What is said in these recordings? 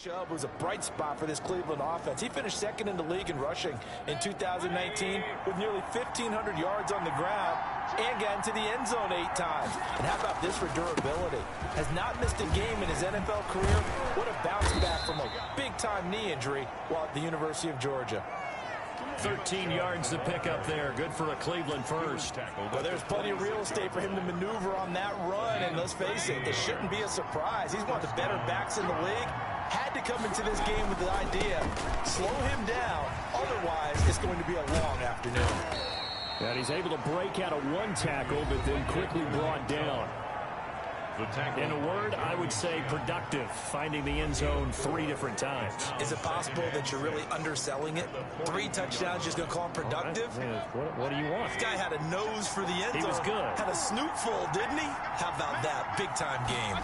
Chubb was a bright spot for this Cleveland offense. He finished second in the league in rushing in 2019 with nearly 1,500 yards on the ground and got into the end zone 8 times. And how about this for durability? Has not missed a game in his NFL career. What a bounce back from a big-time knee injury while at the University of Georgia. 13 yards to pick up there. Good for a Cleveland first. Well, there's plenty of real estate for him to maneuver on that run. And let's face it, it shouldn't be a surprise. He's one of the better backs in the league. Had to come into this game with the idea, slow him down. Otherwise, it's going to be a long afternoon. And he's able to break out of one tackle, but then quickly brought down. In a word, I would say productive, finding the end zone 3 different times. Is it possible that you're really underselling it? 3 touchdowns, just going to call him productive? What do you want? This guy had a nose for the end zone. He was good. Had a snootful, didn't he? How about that? Big-time game.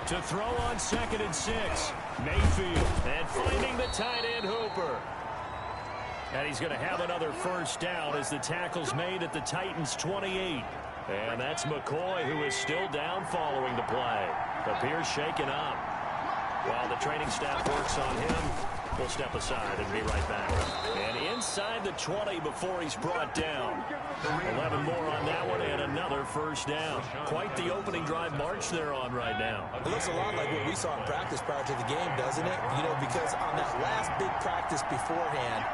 To throw on 2nd and 6. Mayfield. And finding the tight end Hooper. And he's going to have another first down as the tackle's made at the Titans' 28. And that's McCoy, who is still down following the play. Appears shaken up. While the training staff works on him, we'll step aside and be right back. And inside the 20 before he's brought down. 11 more on that one and another first down. Quite the opening drive march they're on right now. It looks a lot like what we saw in practice prior to the game, doesn't it? You know, because on that last big practice beforehand,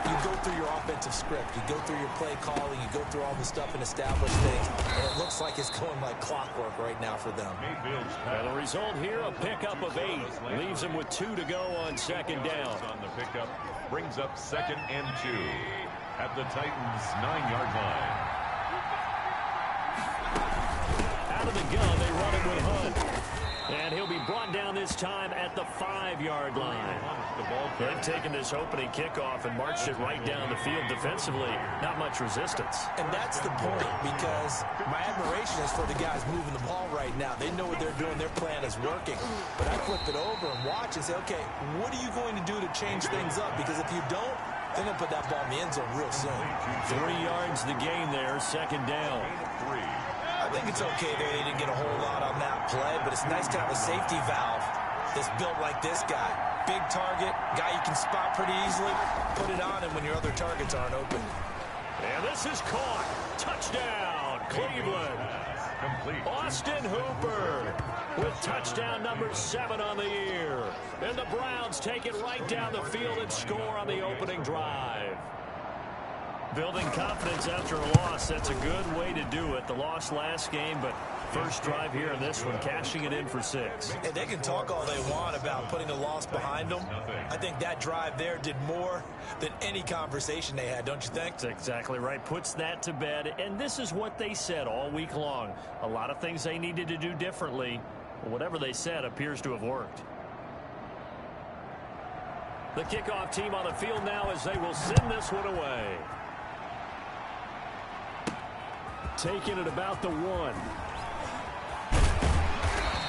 you go through your offensive script. You go through your play calling. You go through all the stuff and establish things. And it looks like it's going like clockwork right now for them. And the result here, a pickup of 8. Leaves him with 2 to go on 2nd down. On the pickup brings up 2nd and 2 at the Titans' 9-yard line. Out of the gun, they run it with Hunt. And he'll be brought down this time at the 5-yard line. They've taken this opening kickoff and marched it right down the field defensively. Not much resistance. And that's the point, because my admiration is for the guys moving the ball right now. They know what they're doing. Their plan is working. But I flip it over and watch and say, okay, what are you going to do to change things up? Because if you don't, they're going to put that ball in the end zone real soon. 3 yards the gain there, 2nd down. I think it's okay there. They didn't get a whole lot on that play, but it's nice to have a safety valve that's built like this guy. Big target, guy you can spot pretty easily. Put it on him when your other targets aren't open. And this is caught. Touchdown, Cleveland. Complete. Austin Hooper with touchdown number 7 on the year. And the Browns take it right down the field and score on the opening drive. Building confidence after a loss, that's a good way to do it. The loss last game, but first drive here in this one, cashing it in for 6. And they can talk all they want about putting a loss behind them. I think that drive there did more than any conversation they had, don't you think? That's exactly right. Puts that to bed. And this is what they said all week long. A lot of things they needed to do differently. Whatever they said appears to have worked. The kickoff team on the field now as they will send this one away. Taking it about the 1.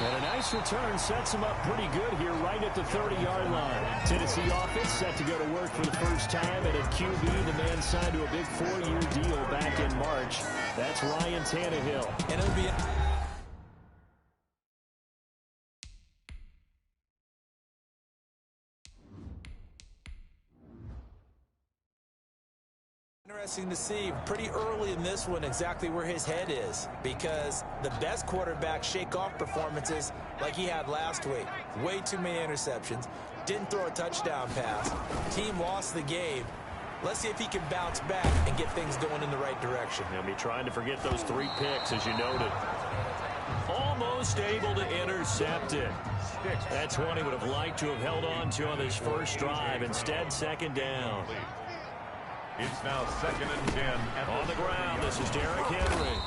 And a nice return sets him up pretty good here right at the 30-yard line. Tennessee offense set to go to work for the first time. And at QB, the man signed to a big 4-year deal back in March. That's Ryan Tannehill. And it'll be interesting to see pretty early in this one exactly where his head is, because the best quarterbacks shake off performances like he had last week. Way too many interceptions. Didn't throw a touchdown pass. Team lost the game. Let's see if he can bounce back and get things going in the right direction. He'll be trying to forget those 3 picks, as you noted. Almost able to intercept it. That's one he would have liked to have held on to on his first drive. Instead, 2nd down. It's now 2nd and 10. On the ground, this is Derrick Henry.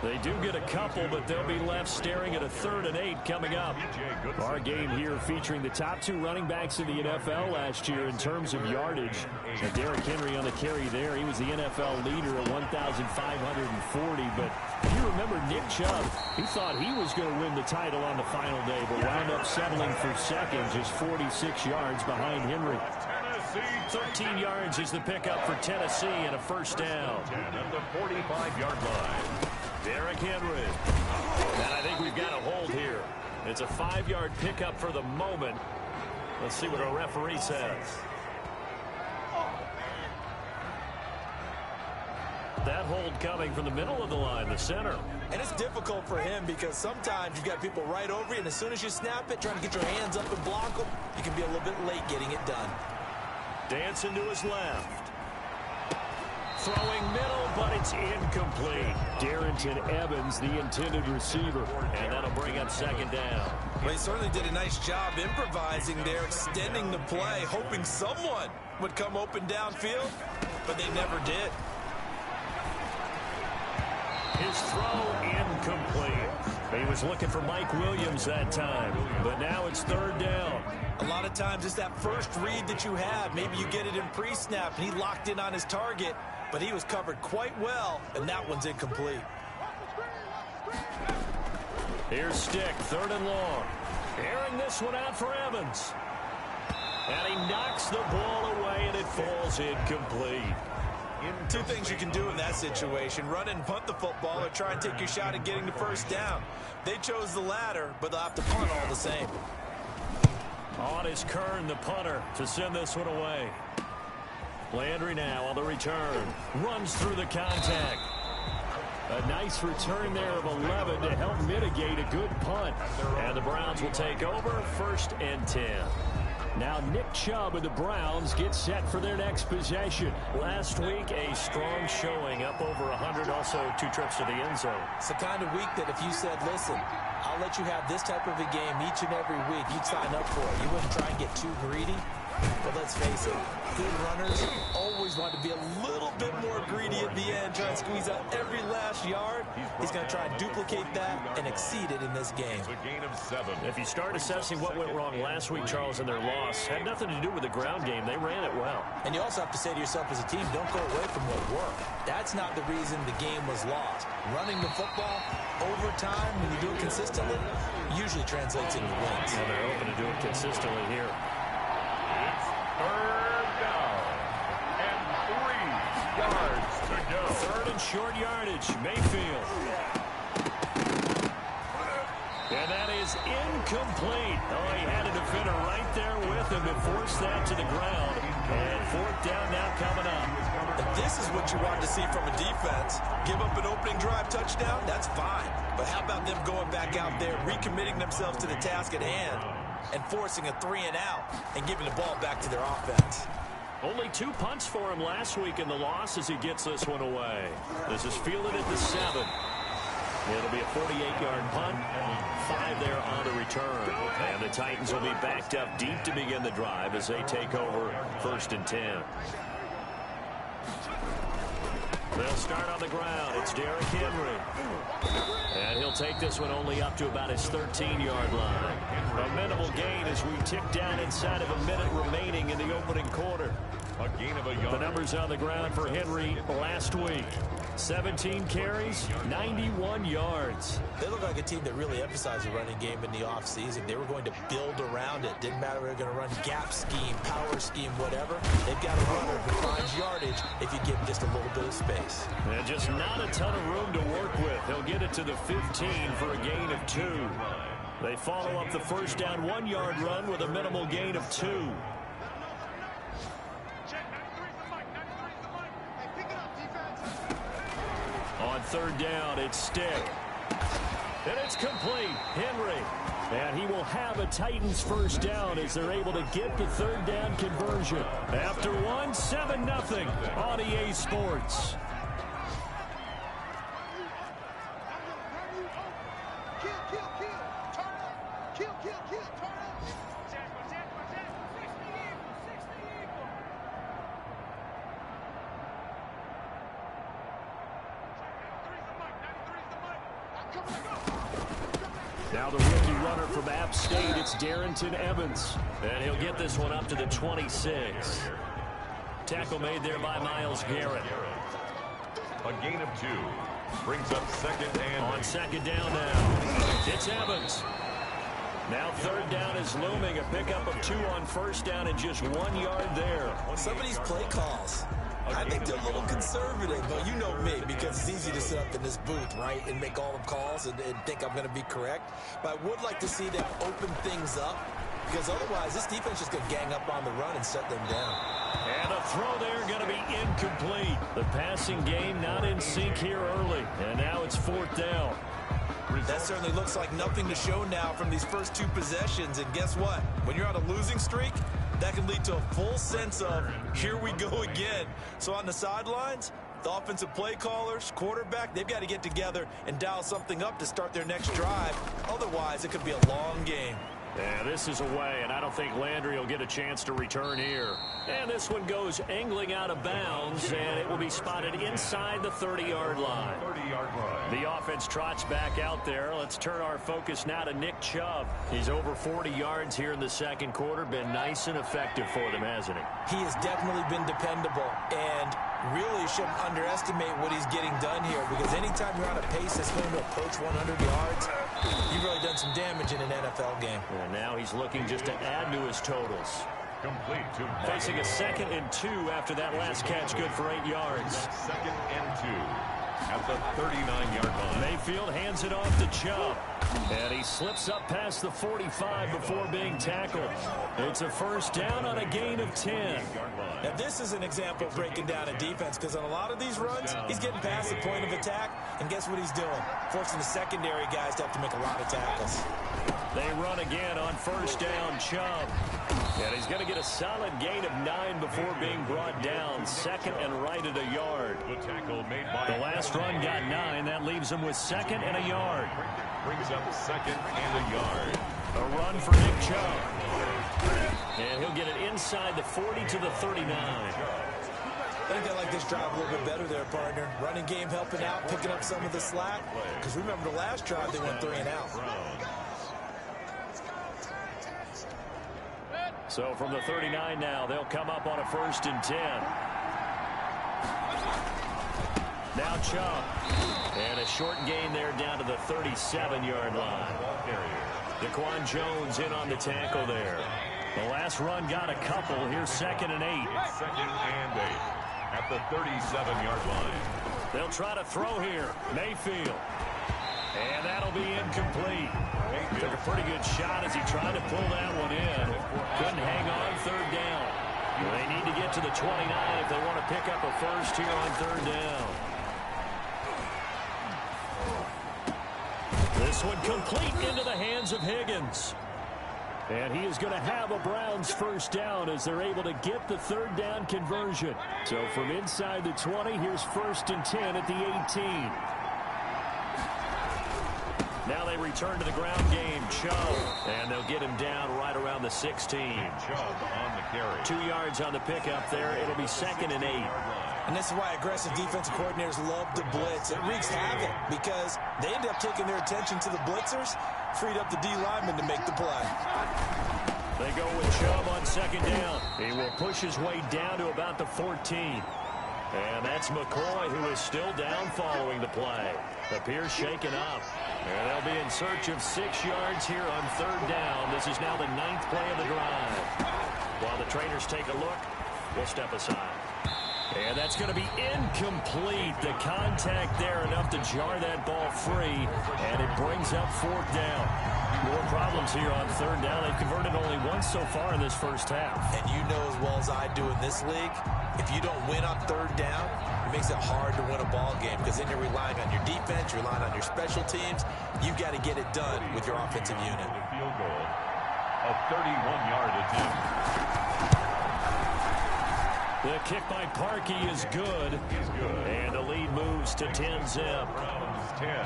They do get a couple, but they'll be left staring at a 3rd and 8 coming up. Our game here featuring the top 2 running backs in the NFL last year in terms of yardage. And Derrick Henry on the carry there. He was the NFL leader at 1,540. But if you remember Nick Chubb, he thought he was going to win the title on the final day, but wound up settling for 2nd, just 46 yards behind Henry. 13 yards is the pickup for Tennessee and a first down. At the 45-yard line. Derrick Henry. And I think we've got a hold here. It's a 5-yard pickup for the moment. Let's see what our referee says. That hold coming from the middle of the line, the center. And it's difficult for him because sometimes you've got people right over you, and as soon as you snap it, trying to get your hands up and block them, you can be a little bit late getting it done. Dancing to his left. Throwing middle, but it's incomplete. Darrynton Evans, the intended receiver. And that'll bring up second down. Well, he certainly did a nice job improvising there, extending the play, hoping someone would come open downfield, but they never did. His throw incomplete. He was looking for Mike Williams that time, but now it's third down. A lot of times it's that first read that you have. Maybe you get it in pre-snap, and he locked in on his target, but he was covered quite well, and that one's incomplete. Here's Stick, third and long. Airing this one out for Evans. And he knocks the ball away, and it falls incomplete. Two things you can do in that situation: run and punt the football, or try and take your shot at getting the first down. They chose the latter, but they'll have to punt all the same. On is Kern, the punter, to send this one away. Landry now on the return. Runs through the contact. A nice return there of 11 to help mitigate a good punt. And the Browns will take over, 1st and 10. Now Nick Chubb of the Browns gets set for their next possession. Last week, a strong showing, up over 100, also 2 trips to the end zone. It's the kind of week that if you said, listen, I'll let you have this type of a game each and every week, you'd sign up for it. You wouldn't try and get too greedy. But let's face it, good runners always want to be a little bit more greedy at the end, try and squeeze out every last yard. He's going to try and duplicate that and exceed it in this game. It's a gain of 7. If you start assessing what went wrong last week, Charles, in their loss, had nothing to do with the ground game. They ran it well. And you also have to say to yourself as a team, don't go away from what worked. That's not the reason the game was lost. Running the football over time, when you do it consistently, usually translates into wins. And they're hoping to do it consistently here. It's third down and 3 yards to go. Third and short yardage, Mayfield. And that is incomplete. Oh, he had a defender right there with him to force that to the ground. And 4th down now coming up. And this is what you want to see from a defense. Give up an opening drive touchdown, that's fine. But how about them going back out there, recommitting themselves to the task at hand, and forcing a 3 and out and giving the ball back to their offense. Only 2 punts for him last week in the loss as he gets this one away. This is fielded at the 7. It'll be a 48-yard punt, 5 there on the return. And the Titans will be backed up deep to begin the drive as they take over 1st and 10. They'll start on the ground. It's Derrick Henry. And he'll take this one only up to about his 13-yard line. A minimal gain as we tick down inside of a minute remaining in the opening quarter. A gain of a yard. The numbers on the ground for Henry last week. 17 carries, 91 yards. They look like a team that really emphasized the running game in the offseason. They were going to build around it. Didn't matter if they were going to run gap scheme, power scheme, whatever. They've got a runner who finds yardage if you give him just a little bit of space. And just not a ton of room to work with. He'll get it to the 15 for a gain of 2. They follow up the first down 1-yard run with a minimal gain of 2. On 3rd down, it's Stick. And it's complete. Henry. And he will have a Titans first down as they're able to get the 3rd down conversion. After 7-0 on EA Sports. Now the rookie runner from App State, it's Darrynton Evans. And he'll get this one up to the 26. Tackle made there by Myles Garrett. A gain of 2. Brings up 2nd and... On 2nd down now, it's Evans. Now 3rd down is looming. A pickup of 2 on 1st down and just 1 yard there. Some of these play calls, I think they're a little conservative, but you know me, because it's easy to sit up in this booth, right, and make all the calls and think I'm going to be correct. But I would like to see them open things up, because otherwise this defense is going to gang up on the run and shut them down. And a throw there going to be incomplete. The passing game not in sync here early, and now it's 4th down. That certainly looks like nothing to show now from these first 2 possessions. And guess what? When you're on a losing streak, that can lead to a full sense of, here we go again. So on the sidelines, the offensive play callers, quarterback, they've got to get together and dial something up to start their next drive. Otherwise, it could be a long game. Yeah, this is away, and I don't think Landry will get a chance to return here. And this one goes angling out of bounds, and it will be spotted inside the 30-yard line. The offense trots back out there. Let's turn our focus now to Nick Chubb. He's over 40 yards here in the second quarter. Been nice and effective for them, hasn't he? He has definitely been dependable, and really shouldn't underestimate what he's getting done here, because anytime you're on a pace that's going to approach 100 yards, you've really done some damage in an NFL game. And now he's looking just to add to his totals. Complete to Facing a 2nd and 2 after that last catch, good for 8 yards. 2nd and 2 at the 39-yard line. Mayfield hands it off to Chubb. And he slips up past the 45 before being tackled. It's a 1st down on a gain of 10. Now, this is an example of breaking down a defense, because on a lot of these runs, he's getting past the point of attack, and guess what he's doing? Forcing the secondary guys to have to make a lot of tackles. They run again on 1st down, Chubb. And he's going to get a solid gain of 9 before being brought down. 2nd and right at a yard. The tackle made by The last run got 9. That leaves him with 2nd and a yard. brings up 2nd and a yard. A run for Nick Chubb. And he'll get it inside the 40 to the 39. I think they like this drive a little bit better there, partner. Running game helping out, picking up some of the slack. Because remember the last drive, they went 3 and out. So from the 39 now, they'll come up on a 1st and 10. Now Chubb. And a short gain there down to the 37-yard line. Daquan Jones in on the tackle there. The last run got a couple. Here's 2nd and 8. 2nd and 8 at the 37-yard line. They'll try to throw here. Mayfield. And that'll be incomplete. Took a pretty good shot as he tried to pull that one in. Couldn't hang on 3rd down. They need to get to the 29 if they want to pick up a 1st here on 3rd down. This one complete into the hands of Higgins. And he is going to have a Browns 1st down as they're able to get the 3rd down conversion. So from inside the 20, here's 1st and 10 at the 18. Now they return to the ground game. Chubb. And they'll get him down right around the 16. Chubb on the carry. 2 yards on the pickup there. It'll be 2nd and 8. And this is why aggressive defensive coordinators love to blitz. It wreaks havoc because they end up taking their attention to the blitzers, freed up the D lineman to make the play. They go with Chubb on 2nd down. He will push his way down to about the 14. And that's McCoy, who is still down following the play. Appears shaken up. And they'll be in search of 6 yards here on 3rd down. This is now the 9th play of the drive. While the trainers take a look, we'll step aside. And that's going to be incomplete. The contact there enough to jar that ball free. And it brings up 4th down. More problems here on 3rd down. They've converted only once so far in this 1st half. And you know as well as I do in this league, if you don't win on 3rd down, it makes it hard to win a ball game because then you're relying on your defense, you're relying on your special teams. You've got to get it done with your offensive unit. Field goal. A 31-yard attempt. The kick by Parkey is good. And the lead moves to 10-zip. Browns 10.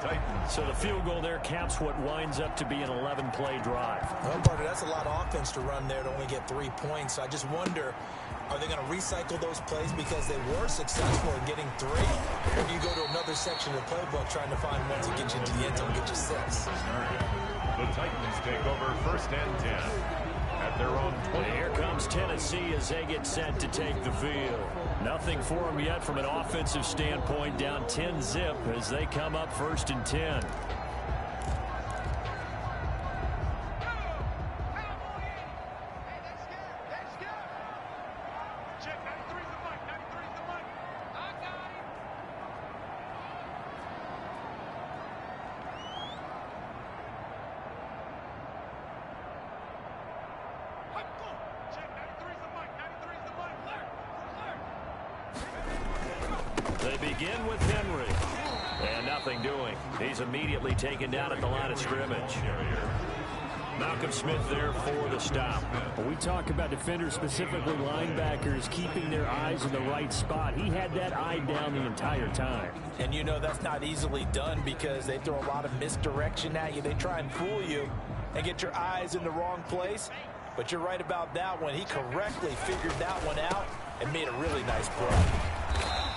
Titans. So the field goal there caps what winds up to be an 11-play drive. Well, partner, that's a lot of offense to run there to only get 3 points. I just wonder, are they going to recycle those plays because they were successful in getting 3? Or do you go to another section of the playbook trying to find one to get you into the end zone and get you 6? The Titans take over 1st and 10. At their own 20. Here comes Tennessee as they get set to take the field. Nothing for them yet from an offensive standpoint, down 10-zip as they come up 1st and 10. They begin with Henry. And nothing doing. He's immediately taken down at the line of scrimmage. Malcolm Smith there for the stop. When we talk about defenders, specifically linebackers, keeping their eyes in the right spot. He had that eye down the entire time. And you know that's not easily done because they throw a lot of misdirection at you. They try and fool you and get your eyes in the wrong place. But you're right about that one. He correctly figured that one out and made a really nice play.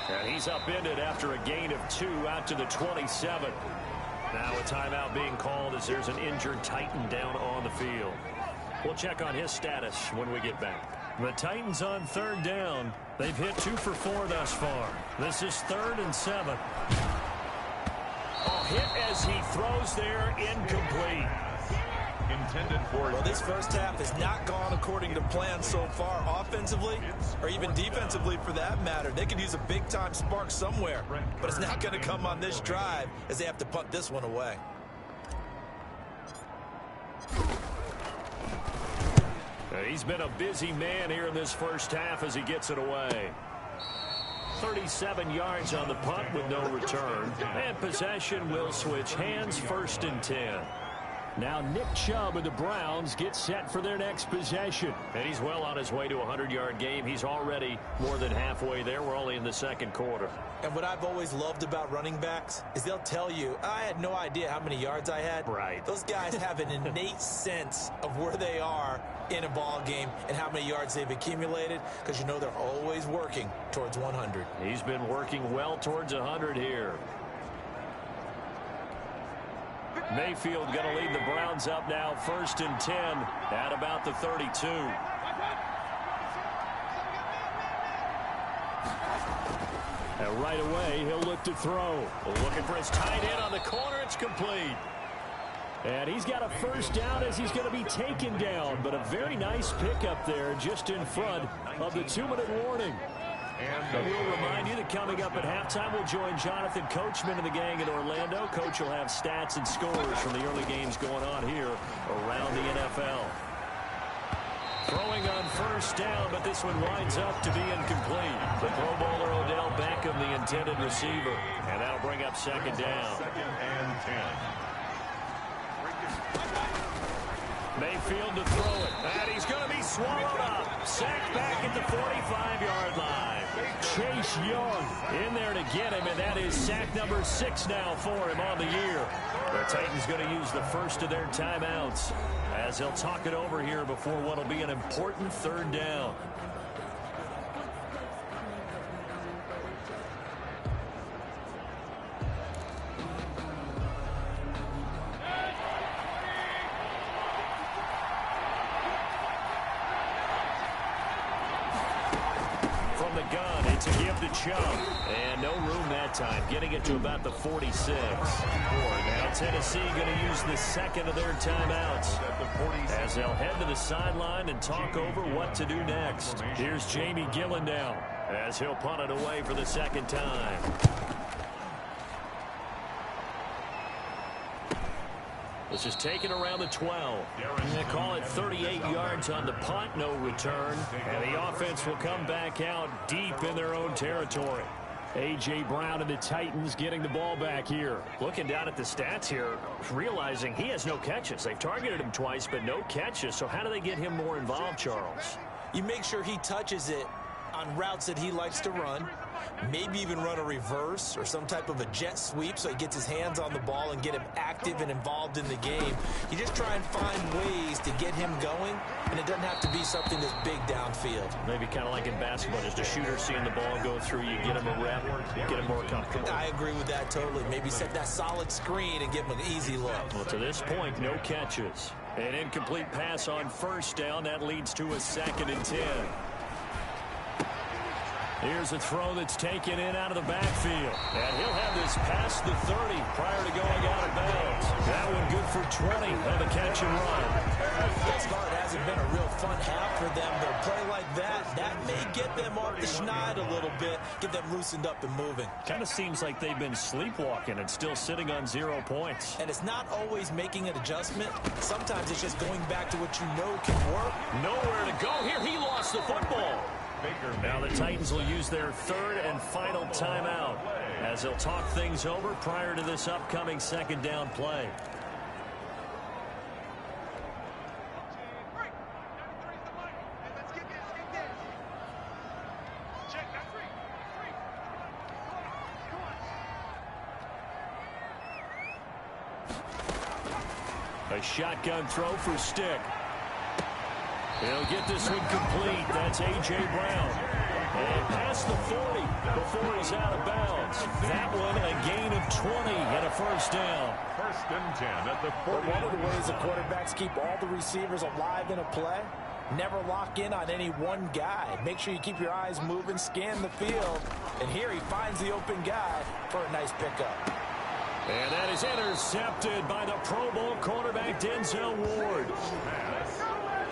And he's upended after a gain of 2 out to the 27. Now a timeout being called as there's an injured Titan down on the field. We'll check on his status when we get back. The Titans on 3rd down. They've hit 2 for 4 thus far. This is 3rd and 7. A hit as he throws there, incomplete. Intended for... Well, this first half has not gone according to plan so far offensively or even defensively for that matter. They could use a big-time spark somewhere, but it's not going to come on this drive as they have to punt this one away. He's been a busy man here in this first half as he gets it away. 37 yards on the punt with no return. And possession will switch hands, 1st and 10. Now Nick Chubb of the Browns gets set for their next possession. And he's well on his way to a 100-yard game. He's already more than halfway there. We're only in the 2nd quarter. And what I've always loved about running backs is they'll tell you, I had no idea how many yards I had. Right. Those guys have an innate sense of where they are in a ball game and how many yards they've accumulated because you know they're always working towards 100. He's been working well towards 100 here. Mayfield going to lead the Browns up now, 1st and 10 at about the 32. And right away, he'll look to throw. Looking for his tight end on the corner. It's complete. And he's got a 1st down as he's going to be taken down. But a very nice pickup there just in front of the 2-minute warning. And we'll remind you that coming up at halftime, we'll join Jonathan Coachman and the gang in Orlando. Coach will have stats and scores from the early games going on here around the NFL. Throwing on 1st down, but this one winds up to be incomplete. The Pro Bowler Odell Beckham, the intended receiver. And that'll bring up 2nd down. 2nd and 10. Mayfield to throw it. And he's going to be swallowed up. Sacked back at the 45-yard line. Chase Young in there to get him, and that is sack number 6 now for him on the year. The Titans going to use the first of their timeouts as they'll talk it over here before what will be an important 3rd down. To give to Chubb. And no room that time. Getting it to about the 46. Now Tennessee going to use the 2nd of their timeouts as they'll head to the sideline and talk over what to do next. Here's Jamie Gillen now as he'll punt it away for the 2nd time. This is taken around the 12. They call it 38 yards on the punt, no return. And the offense will come back out deep in their own territory. A.J. Brown and the Titans getting the ball back here. Looking down at the stats here, realizing he has no catches. They've targeted him twice, but no catches. So how do they get him more involved, Charles? You make sure he touches it on routes that he likes to run. Maybe even run a reverse or some type of a jet sweep so he gets his hands on the ball and get him active and involved in the game. You just try and find ways to get him going, and it doesn't have to be something that's big downfield. Maybe kind of like in basketball, just a shooter seeing the ball go through, you get him a rep, get him more comfortable. I agree with that totally. Maybe set that solid screen and give him an easy look. Well, to this point, no catches. An incomplete pass on 1st down. That leads to a 2nd and 10. Here's a throw that's taken in out of the backfield. And he'll have this past the 30 prior to going out of bounds. That one good for 20 on the catch and run. Thus far, it hasn't been a real fun half for them, but a play like that may get them off the schneid a little bit, get them loosened up and moving. Kind of seems like they've been sleepwalking and still sitting on 0 points. And it's not always making an adjustment. Sometimes it's just going back to what you know can work. Nowhere to go here. He lost the football. Now the Titans will use their third and final timeout as they'll talk things over prior to this upcoming second down play. A shotgun throw for Stick. He'll get this one complete. That's A.J. Brown. And past the 40 before he's out of bounds. That one a gain of 20 and a first down. First and 10 at the 40. One of the ways the quarterbacks keep all the receivers alive in a play, never lock in on any one guy. Make sure you keep your eyes moving, scan the field. And here he finds the open guy for a nice pickup. And that is intercepted by the Pro Bowl cornerback Denzel Ward. Pass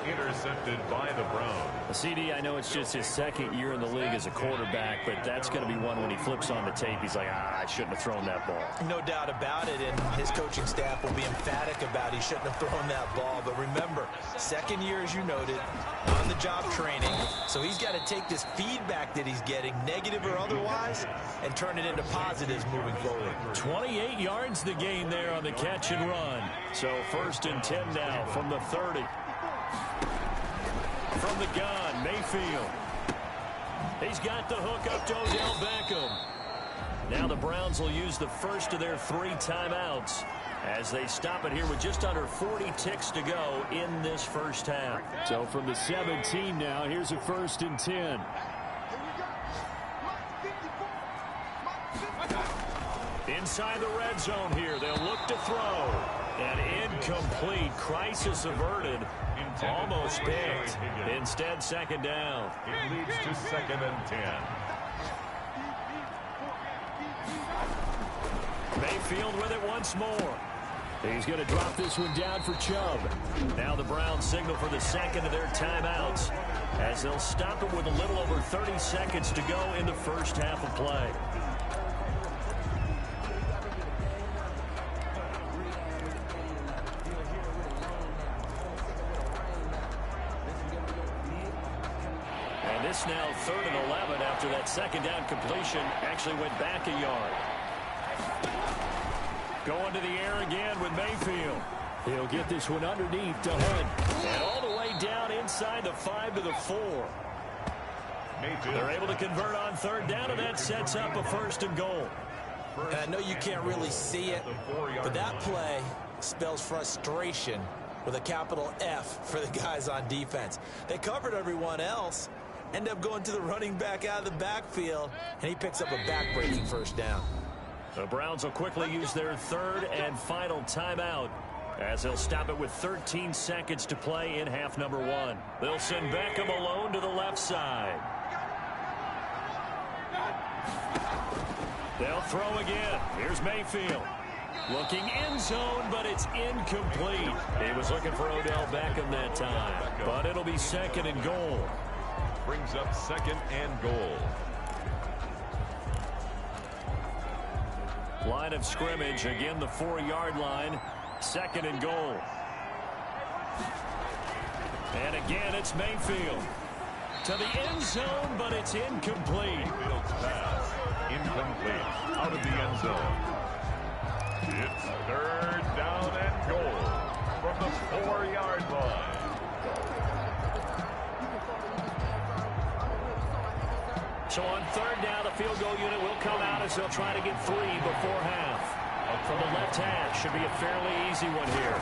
intercepted by the Browns. CD, I know it's just his second year in the league as a quarterback, but that's going to be one when he flips on the tape. He's like, I shouldn't have thrown that ball. No doubt about it, and his coaching staff will be emphatic about he shouldn't have thrown that ball. But remember, second year, as you noted, on-the-job training, so he's got to take this feedback that he's getting, negative or otherwise, and turn it into positives moving forward. 28 yards the gain there on the catch and run. So first and 10 now from the 30. From the gun, Mayfield. He's got the hook up to Odell Beckham. Now the Browns will use the first of their 3 timeouts as they stop it here with just under 40 ticks to go in this first half. So from the 17 now, here's a first and 10. Inside the red zone here, they'll look to throw. And incomplete. Crisis averted. Almost picked. Instead, second down. It leads to second and 10. Mayfield with it once more. He's going to drop this one down for Chubb. Now the Browns signal for the second of their timeouts as they'll stop it with a little over 30 seconds to go in the first half of play. This now 3rd and 11 after that second down completion actually went back a yard. Going to the air again with Mayfield. He'll get this one underneath to Hunt. And all the way down inside the 5 to the 4. Mayfield. They're able to convert on 3rd down, and that sets up a first and goal. And I know you can't really see it, but that play spells frustration with a capital F for the guys on defense. They covered everyone else. End up going to the running back out of the backfield, and he picks up a back-breaking first down. The Browns will quickly use their 3rd and final timeout as they'll stop it with 13 seconds to play in half number 1. They'll send Beckham alone to the left side. They'll throw again. Here's Mayfield. Looking end zone, but it's incomplete. He was looking for Odell Beckham that time, but it'll be second and goal. Brings up second and goal. Line of scrimmage, again the 4-yard line. Second and goal. And again it's Mayfield. To the end zone, but it's incomplete. Mayfield's pass. Incomplete. Out of the end zone. It's 3rd down and goal from the 4-yard line. So on 3rd down, the field goal unit will come out as they'll try to get 3 before half. From the left hash, should be a fairly easy one here.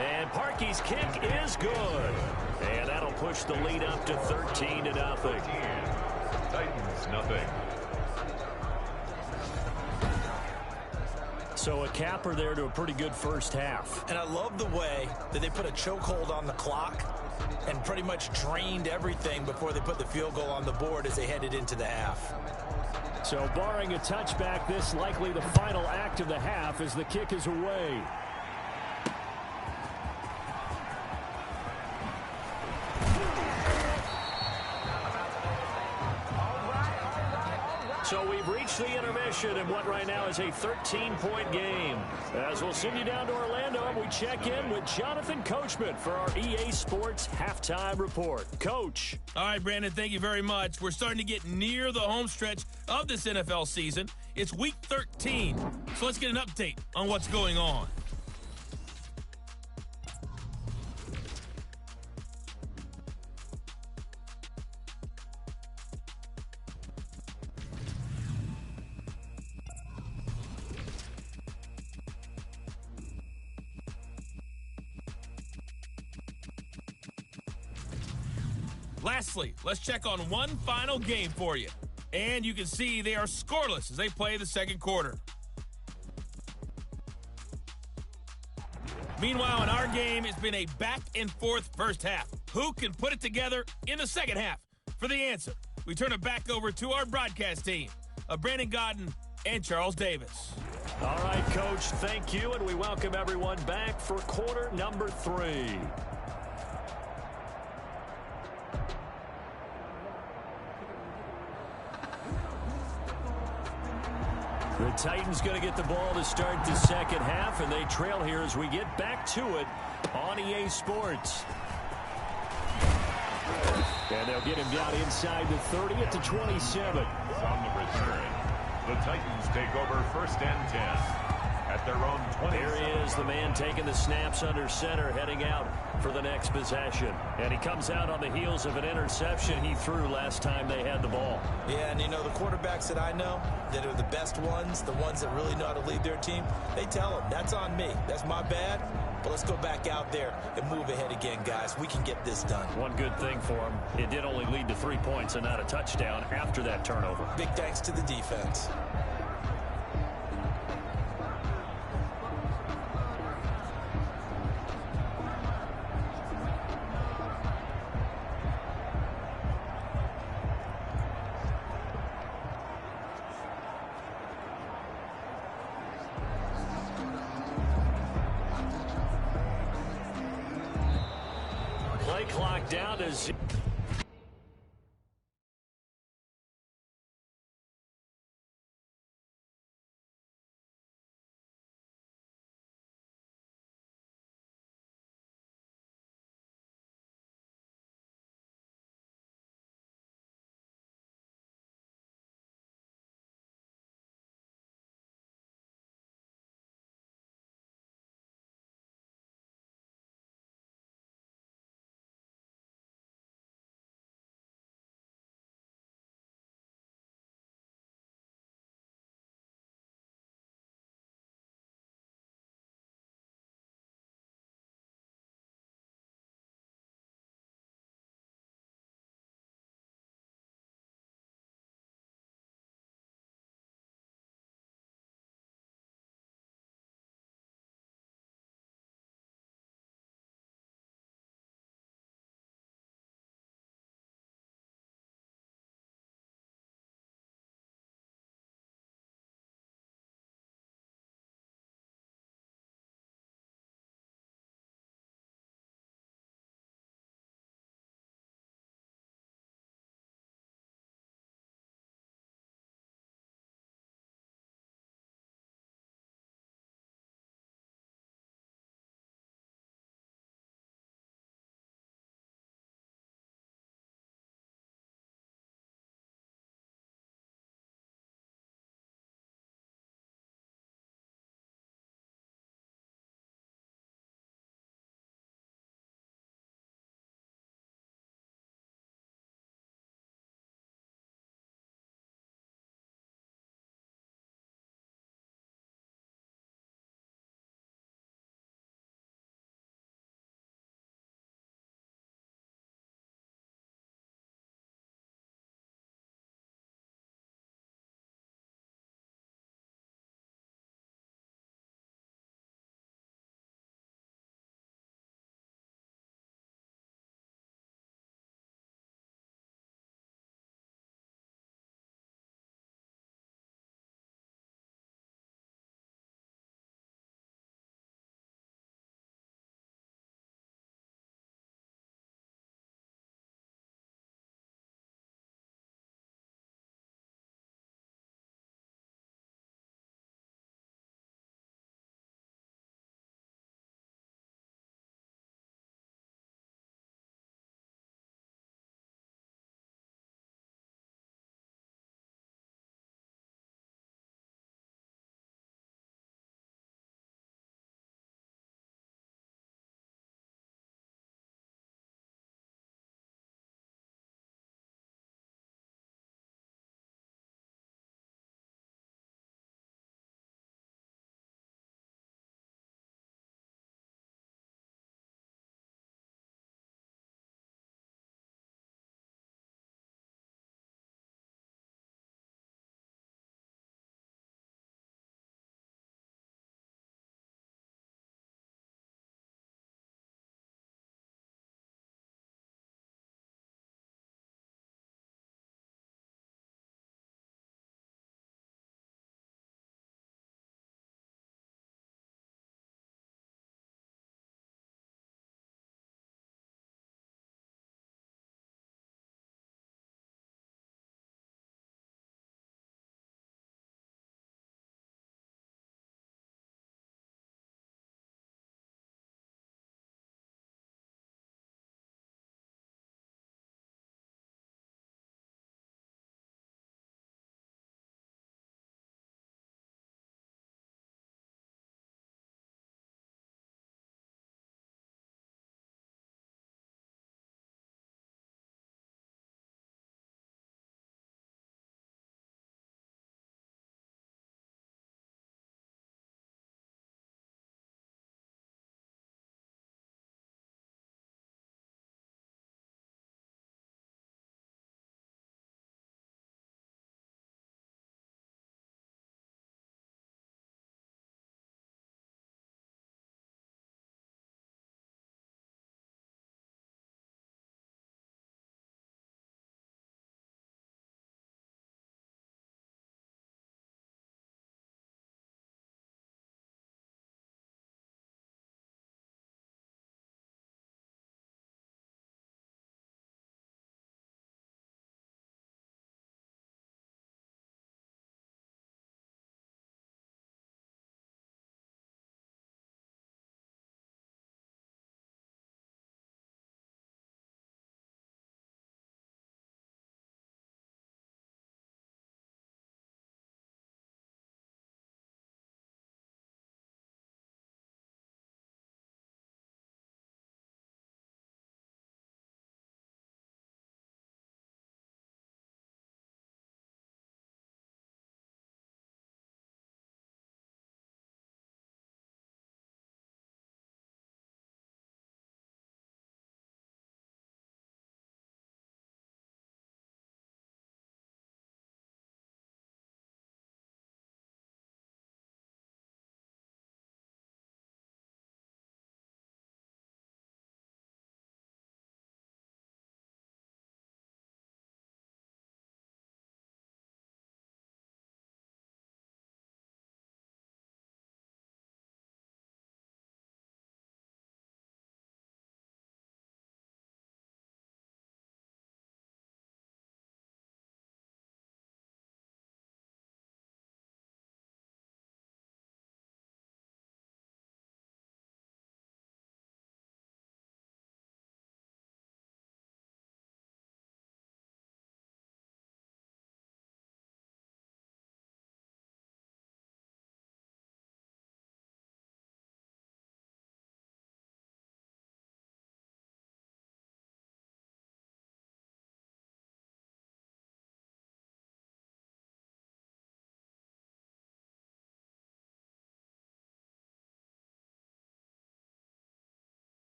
And Parkey's kick is good. And that'll push the lead up to 13-0. Titans, nothing. So a capper there to a pretty good first half. And I love the way that they put a chokehold on the clock and pretty much drained everything before they put the field goal on the board as they headed into the half. So barring a touchback, this likely the final act of the half as the kick is away. So we've reached the intermission in what right now is a 13-point game. As we'll send you down to Orlando, and we check in with Jonathan Coachman for our EA Sports Halftime Report. Coach. All right, Brandon, thank you very much. We're starting to get near the home stretch of this NFL season. It's Week 13, so let's get an update on what's going on. Lastly, let's check on one final game for you. And you can see they are scoreless as they play the second quarter. Meanwhile, in our game, it's been a back-and-forth first half. Who can put it together in the second half? For the answer, we turn it back over to our broadcast team of Brandon Gaudin and Charles Davis. All right, Coach, thank you, and we welcome everyone back for quarter number 3. The Titans going to get the ball to start the second half, and they trail here as we get back to it on EA Sports. And they'll get him down inside the 30 at the 27. On the return, the Titans take over 1st and 10 at their own 20. Here he is, the man taking the snaps under center, heading out for the next possession. And he comes out on the heels of an interception he threw last time they had the ball. Yeah, and you know, the quarterbacks that I know that are the best ones, the ones that really know how to lead their team, they tell them, that's on me. That's my bad. But let's go back out there and move ahead again, guys. We can get this done. One good thing for him, it did only lead to 3 points and not a touchdown after that turnover. Big thanks to the defense. Play clock down to 0.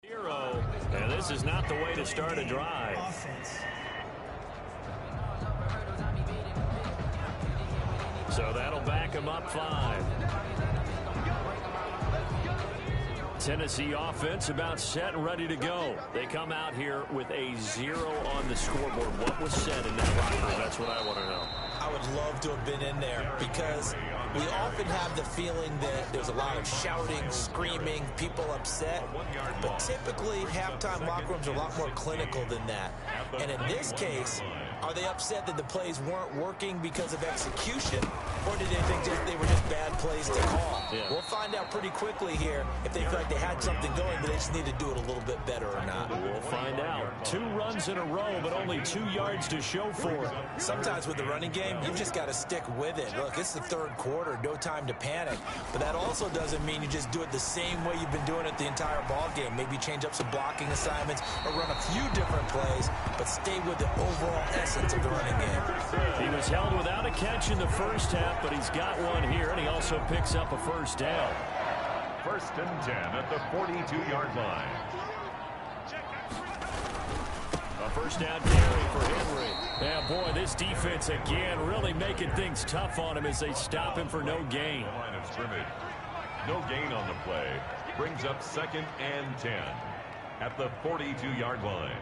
0, and this is not the way to start a drive. So that'll back him up 5. Tennessee offense about set and ready to go. They come out here with a 0 on the scoreboard. What was said in that locker room? That's what I want to know. I would love to have been in there because we often have the feeling that there's a lot of shouting, screaming, people upset. But typically, halftime locker rooms are a lot more clinical than that. And in this case, are they upset that the plays weren't working because of execution, or did they think they were just bad plays to call? Yeah. We'll find out pretty quickly here if they feel like they had something going, but they just need to do it a little bit better or not. We'll find out. 2 runs in a row, but only 2 yards to show for it. Sometimes with the running game, you've just got to stick with it. Look, it's the third quarter, no time to panic. But that also doesn't mean you just do it the same way you've been doing it the entire ball game. Maybe change up some blocking assignments or run a few different plays, but stay with the overall essence of the running game. He was held without a catch in the first half, but he's got one here, and he also picks up a first down. 1st and 10 at the 42-yard line. A first down carry for Henry. Yeah, boy, this defense again really making things tough on him as they stop him for no gain. Line of scrimmage. No gain on the play. Brings up 2nd and 10 at the 42-yard line.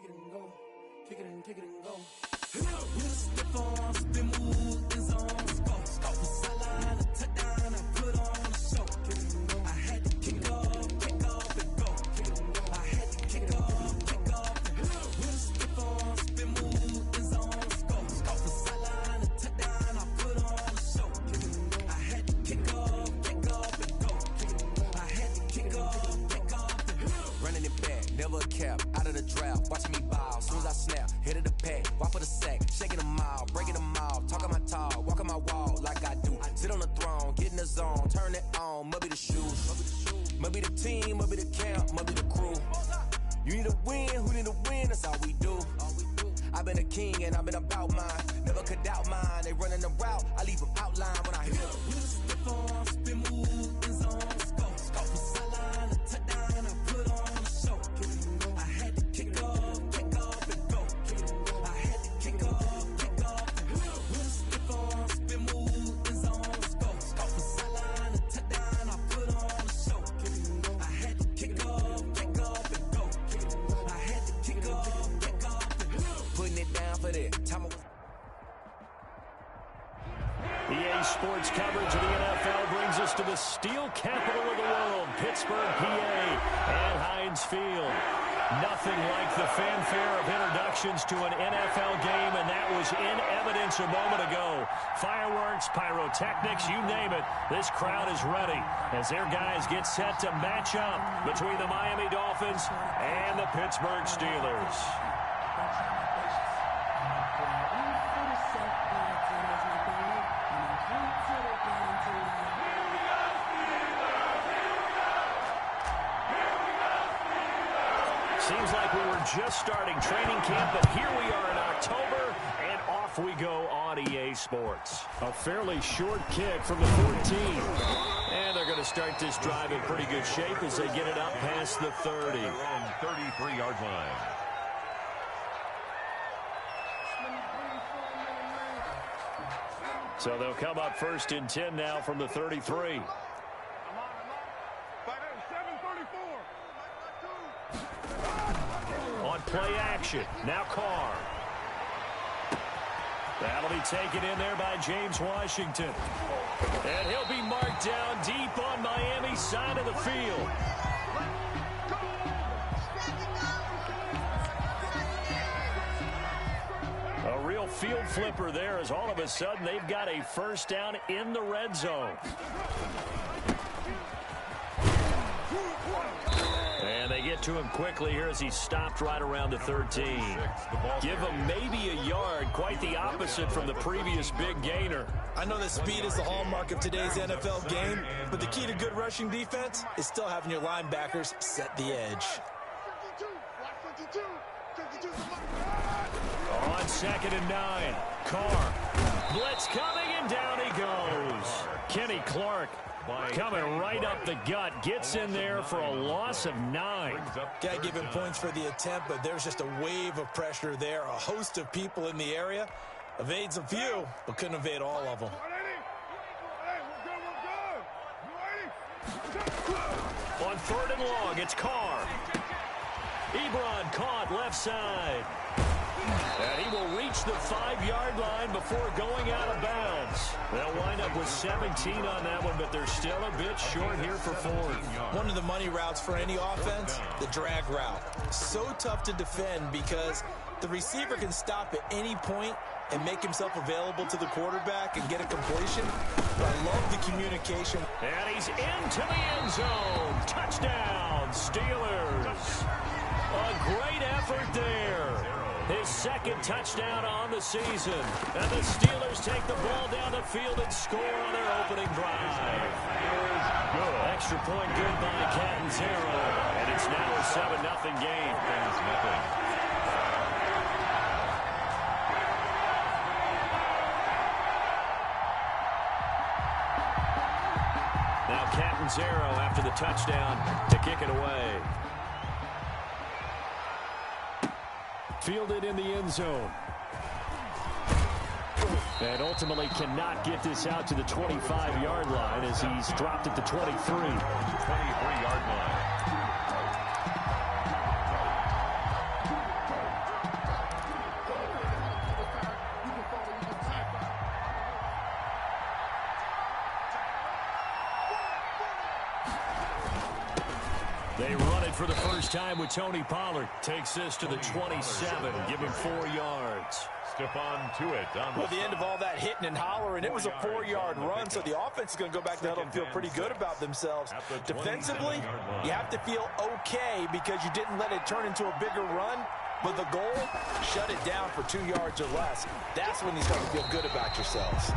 kick it and go. Kick it and go. With a stiff arm, spin move, in zone, scope. From sideline to touchdown, I put on a show. I had to kick off and go. I had to kick off and go. With a stiff arm, spin move, in zone, scope. From sideline to touchdown, I put on a show. I had to kick off and go. I had to kick off and go. Running it back, never a cap, out of the draft, watching me ball. Soon as I snap, hit of the pack, walk for the sack, shaking them out, breaking them out, talking my talk, walking my wall like I do. Sit on the throne, get in the zone, turn it on, must be the shoes, must be the team, must be the camp, must be the crew. You need a win, who need a win, that's all we do. I've been a king and I've been about mine, never could doubt mine. They running the route, I leave them outline when I hit them. With a stiff arm, spin move, in zone, scope. From sideline to touchdown, I put on a show. I had to kick off and go. I had to kick off and go. With a stiff arm, spin move, in zone, scope. From sideline to touchdown, I put on a show. I had to kick off and go. I had to kick off and go. Putting it down for that time. EA Sports coverage of the NFL brings us to the steel capital of the world, Pittsburgh, PA, and Heinz Field. Nothing like the fanfare of introductions to an NFL game, and that was in evidence a moment ago. Fireworks, pyrotechnics, you name it. This crowd is ready as their guys get set to match up between the Miami Dolphins and the Pittsburgh Steelers. Seems like we were just starting training camp, but here we are in October, and off we go on EA Sports. A fairly short kick from the 14. And they're going to start this drive in pretty good shape as they get it up past the 30. Their own 33-yard line. So they'll come up first and 10 now from the 33. On play action, now Carr. That'll be taken in there by James Washington. And he'll be marked down deep on Miami's side of the field. A real field flipper there as all of a sudden they've got a first down in the red zone. And they get to him quickly here as he's stopped right around the 13. Give him maybe a yard, quite the opposite from the previous big gainer. I know that speed is the hallmark of today's NFL game, but the key to good rushing defense is still having your linebackers set the edge. On 2nd and 9, Carr. Blitz coming, and down he goes. Kenny Clark coming right up the gut. Gets in there for a loss of 9. Got to give him points for the attempt, but there's just a wave of pressure there. A host of people in the area. Evades a few, but couldn't evade all of them. On 3rd and long, it's Carr. Ebron caught left side. And he will reach the 5-yard line before going out of bounds. They'll wind up with 17 on that one, but they're still a bit short here for 4th. One of the money routes for any offense, the drag route. So tough to defend because the receiver can stop at any point and make himself available to the quarterback and get a completion. But I love the communication. And he's into the end zone. Touchdown, Steelers. A great effort there. His 2nd touchdown on the season. And the Steelers take the ball down the field and score on their opening drive. Good. Extra point good by Catanzaro. And it's now a 7-0 game. Now Catanzaro after the touchdown to kick it away. Fielded in the end zone. And ultimately cannot get this out to the 25-yard line as he's dropped at the 23. 23-yard line. They run it for the first time with Tony Pollard. Takes this to the 27. Give him 4 yards. Stephon Tuitt on Well, the end of all that hitting and hollering, it was a 4-yard run, so the offense is going to go back to the huddle and feel pretty good about themselves. Defensively, you have to feel okay because you didn't let it turn into a bigger run, but the goal, shut it down for 2 yards or less. That's when you start to feel good about yourselves.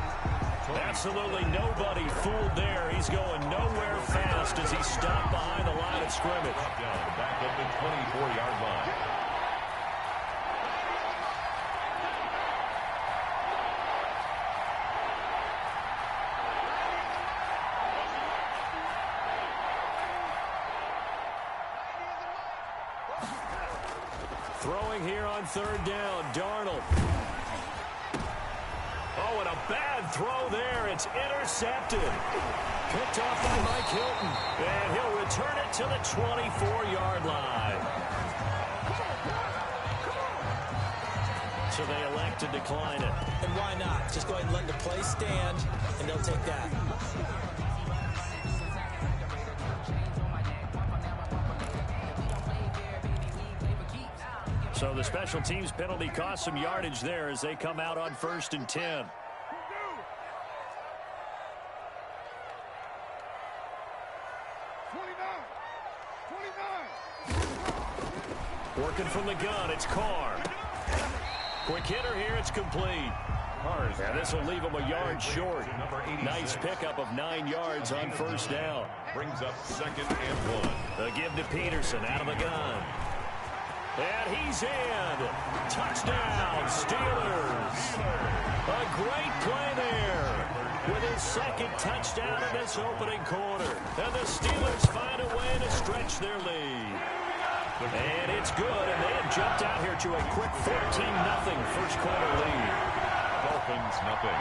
Absolutely nobody fooled there. He's going nowhere fast as he stopped behind the line of scrimmage. Back at the 24-yard line. Throwing here on 3rd down, Darnold. Oh, and a bad throw there. It's intercepted. Picked off by Mike Hilton. And he'll return it to the 24-yard line. So they elect to decline it. And why not? Just go ahead and let the play stand, and they'll take that. So the special teams penalty cost some yardage there as they come out on 1st and 10. Working from the gun, it's Carr. Quick hitter here, it's complete. And this will leave him a yard short. Nice pickup of 9 yards on 1st down. Brings up 2nd and 1. The give to Peterson out of the gun. And he's in. Touchdown, Steelers. A great play there with his 2nd touchdown in this opening quarter. And the Steelers find a way to stretch their lead. And it's good, and they have jumped out here to a quick 14-0 first quarter lead. Dolphins, nothing.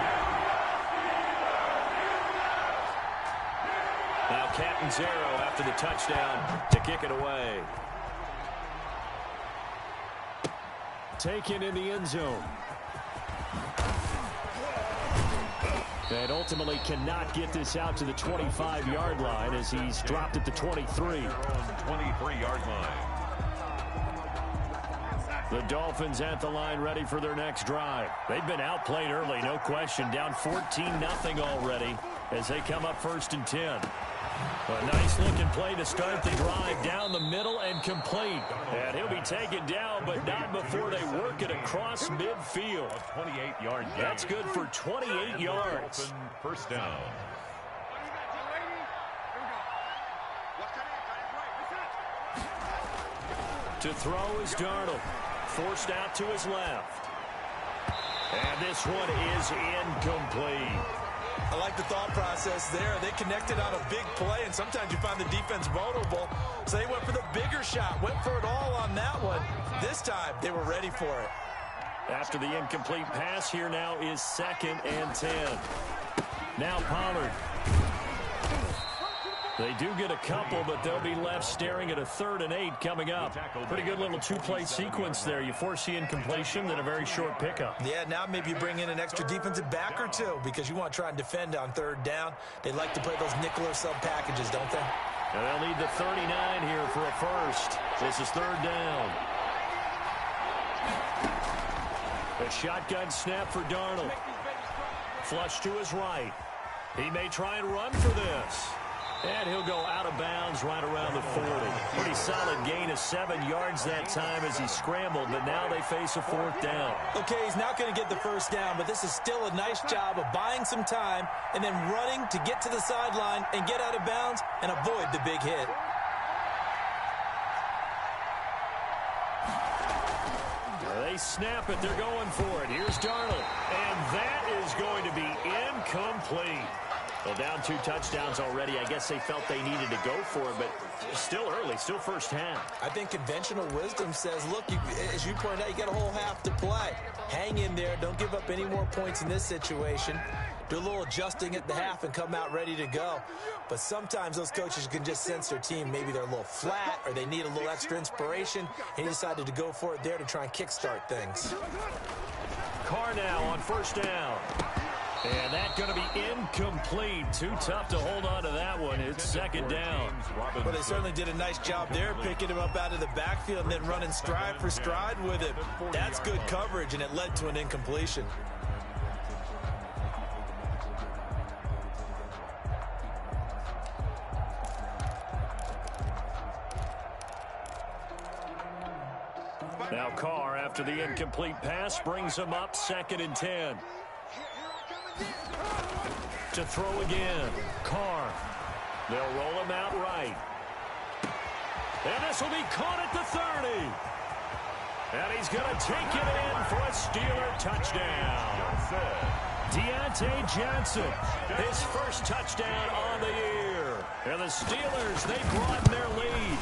Now Catanzaro after the touchdown to kick it away. Taken in the end zone. And ultimately cannot get this out to the 25-yard line as he's dropped at the 23. 23-yard line. The Dolphins at the line ready for their next drive. They've been outplayed early, no question. Down 14-0 already as they come up 1st and 10. A nice looking play to start the drive down the middle and complete. And he'll be taken down, but not before they work it across midfield. A 28-yard gain. That's good for 28 yards. Open 1st down. To throw is Darnold. Forced out to his left. And this one is incomplete. I like the thought process there. They connected on a big play, and sometimes you find the defense vulnerable. So they went for the bigger shot, went for it all on that one. This time, they were ready for it. After the incomplete pass, here now is 2nd and 10. Now Pollard. They do get a couple, but they'll be left staring at a 3rd and 8 coming up. Pretty good little 2-play sequence there. You force the incompletion, then a very short pickup. Yeah, now maybe you bring in an extra defensive back or two because you want to try and defend on 3rd down. They like to play those nickel or sub packages, don't they? And they'll need the 39 here for a first. This is 3rd down. A shotgun snap for Darnold. Flush to his right. He may try and run for this. And he'll go out of bounds right around the 40. Pretty solid gain of 7 yards that time as he scrambled, but now they face a 4th down. Okay, he's not going to get the 1st down, but this is still a nice job of buying some time and then running to get to the sideline and get out of bounds and avoid the big hit. They snap it. They're going for it. Here's Darnold. And that is going to be incomplete. Well, down 2 touchdowns already. I guess they felt they needed to go for it, but still early, still first half. I think conventional wisdom says, look, as you pointed out, you got a whole half to play. Hang in there. Don't give up any more points in this situation. Do a little adjusting at the half and come out ready to go. But sometimes those coaches can just sense their team. Maybe they're a little flat or they need a little extra inspiration, and he decided to go for it there to try and kickstart things. Carr now on 1st down. And that's going to be incomplete. Too tough to hold on to that one. It's second down. Well, they certainly did a nice job there, picking him up out of the backfield and then running stride for stride with him. That's good coverage, and it led to an incompletion. Now Carr, after the incomplete pass, brings him up 2nd and 10. To throw again. Carr. They'll roll him out right. And this will be caught at the 30. And he's going to take it in for a Steeler touchdown. Deontay Johnson, his first touchdown on the year. And the Steelers, they broaden their lead.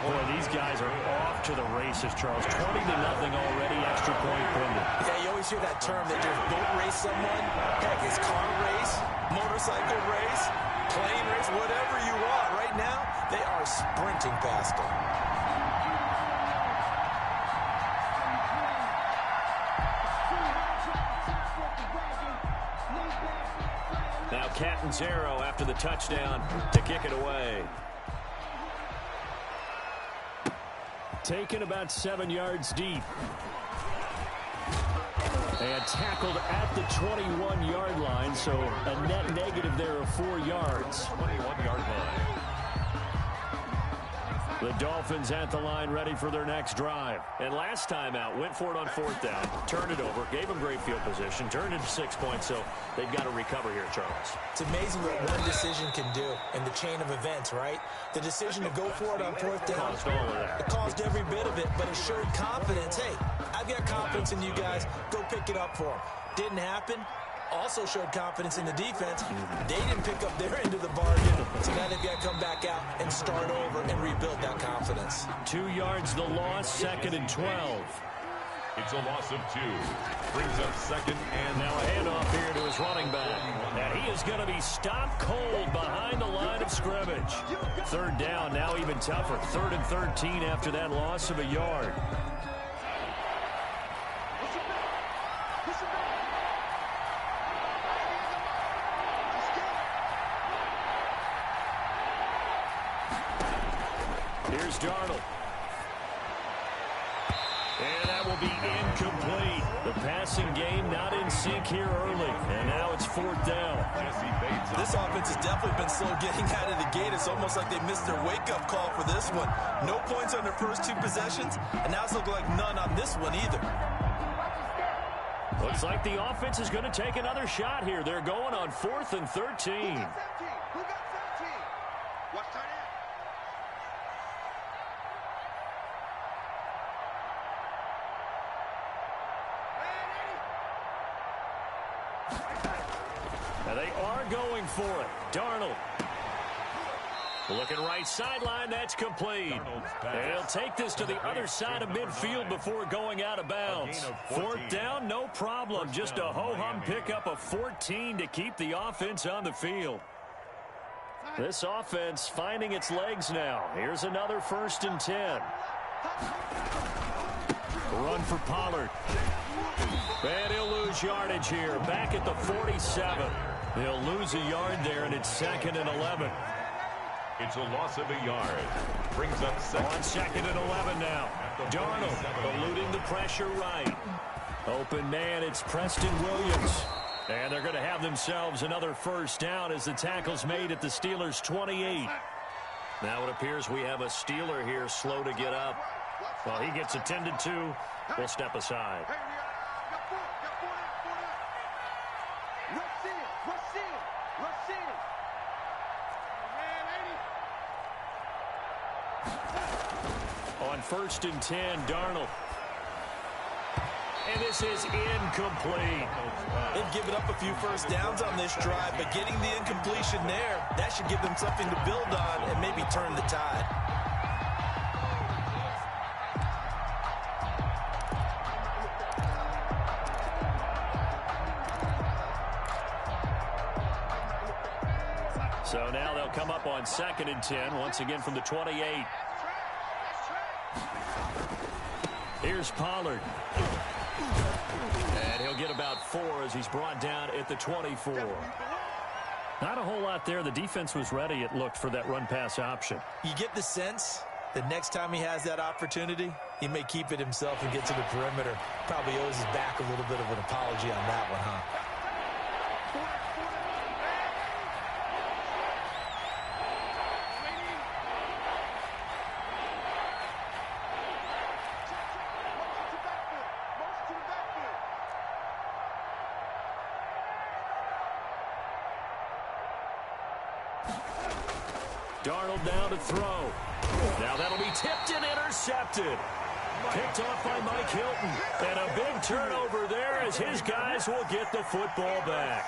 Boy, these guys are off to the races, Charles. 20-0 already, extra point pending. Yeah, you always hear that term, they just boat race someone. Heck, it's car race, motorcycle race, plane race, whatever you want. Right now, they are sprinting past them. Now Catanzaro after the touchdown to kick it away. Taken about 7 yards deep. And tackled at the 21-yard line, so a net negative there of 4 yards. 21-yard line. The Dolphins at the line ready for their next drive. And last time out, went for it on 4th down, turned it over, gave them great field position, turned into 6 points, so they've got to recover here, Charles. It's amazing what one decision can do in the chain of events, right? The decision to go for it on 4th down, Caused all of that. it caused every bit of it, but it showed confidence. Hey, I've got confidence in you guys. Go pick it up for them. Didn't happen. Also showed confidence in the defense. They didn't pick up their end of the bargain, so now they've got to come back out and start over and rebuild that confidence. 2 yards the loss, 2nd and 12. It's a loss of 2. Brings up 2nd and Now a handoff here to his running back. And he is going to be stopped cold behind the line of scrimmage. 3rd down, now even tougher. 3rd and 13 after that loss of a yard. Here's Darnold. And that will be incomplete. The passing game not in sync here early. And now it's 4th down. This offense has definitely been slow getting out of the gate. It's almost like they missed their wake-up call for this one. No points on their first 2 possessions, and now it's looking like none on this one either. Looks like the offense is going to take another shot here. They're going on 4th and 13. Now they are going for it. Darnold. Looking right sideline, that's complete. And he'll take this to the other side of midfield before going out of bounds. 4th down, no problem. Just a ho-hum pickup of 14 to keep the offense on the field. This offense finding its legs now. Here's another 1st and 10. Run for Pollard. And he'll lose yardage here. Back at the 47. They'll lose a yard there, and it's 2nd and 11. It's a loss of a yard. Brings up 2nd. On 2nd and 11 now. Darnold eluding the pressure right. Open man, it's Preston Williams. And they're going to have themselves another 1st down as the tackle's made at the Steelers' 28. Now it appears we have a Steeler here slow to get up. Well, he gets attended to. We'll step aside. On 1st and 10, Darnold. And this is incomplete. They've given up a few 1st downs on this drive, but getting the incompletion there, that should give them something to build on and maybe turn the tide. So now they'll come up on 2nd and 10, once again from the 28. Here's Pollard. And he'll get about 4 as he's brought down at the 24. Not a whole lot there. The defense was ready, it looked, for that run-pass option. You get the sense that next time he has that opportunity, he may keep it himself and get to the perimeter. Probably owes his back a little bit of an apology on that one, huh? Darnold now to throw. Now that'll be tipped and intercepted. Picked off by Mike Hilton. And a big turnover there as his guys will get the football back.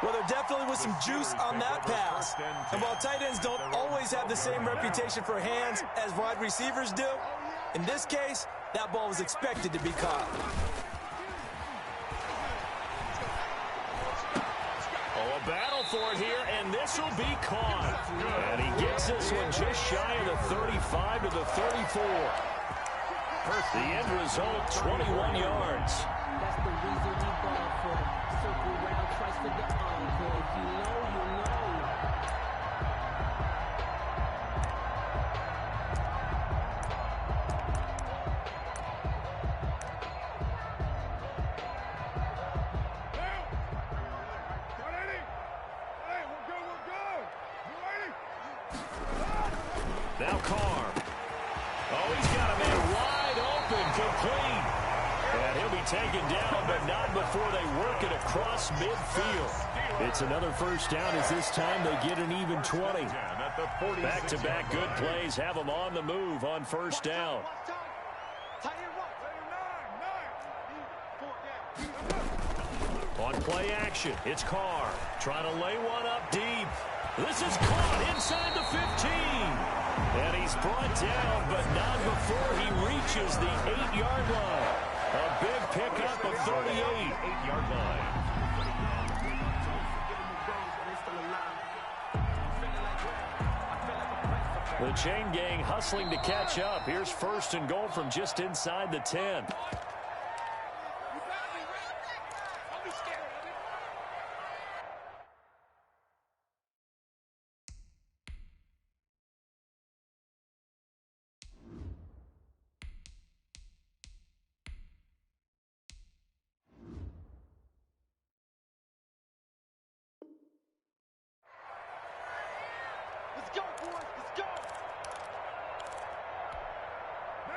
Well, there definitely was some juice on that pass. And while tight ends don't always have the same reputation for hands as wide receivers do, in this case, that ball was expected to be caught. Oh, a battle for it here, and this will be caught. And he gets this one just shy of the 35 to the 34. The end result, 21 yards. That's the reason we ball for. Circle round twice for the encore. If you know, you know. Now Carr. Oh, he's got a man wide open, complete. And he'll be taken down, but not before they work it across midfield. It's another first down as this time they get an even 20. Back-to-back good plays have them on the move on first down. On play action, it's Carr trying to lay one up deep. This is caught inside the 15. And he's brought down, but not before he reaches the 8-yard line. A big pickup of 38. 8-yard line. The chain gang hustling to catch up. Here's first and goal from just inside the 10.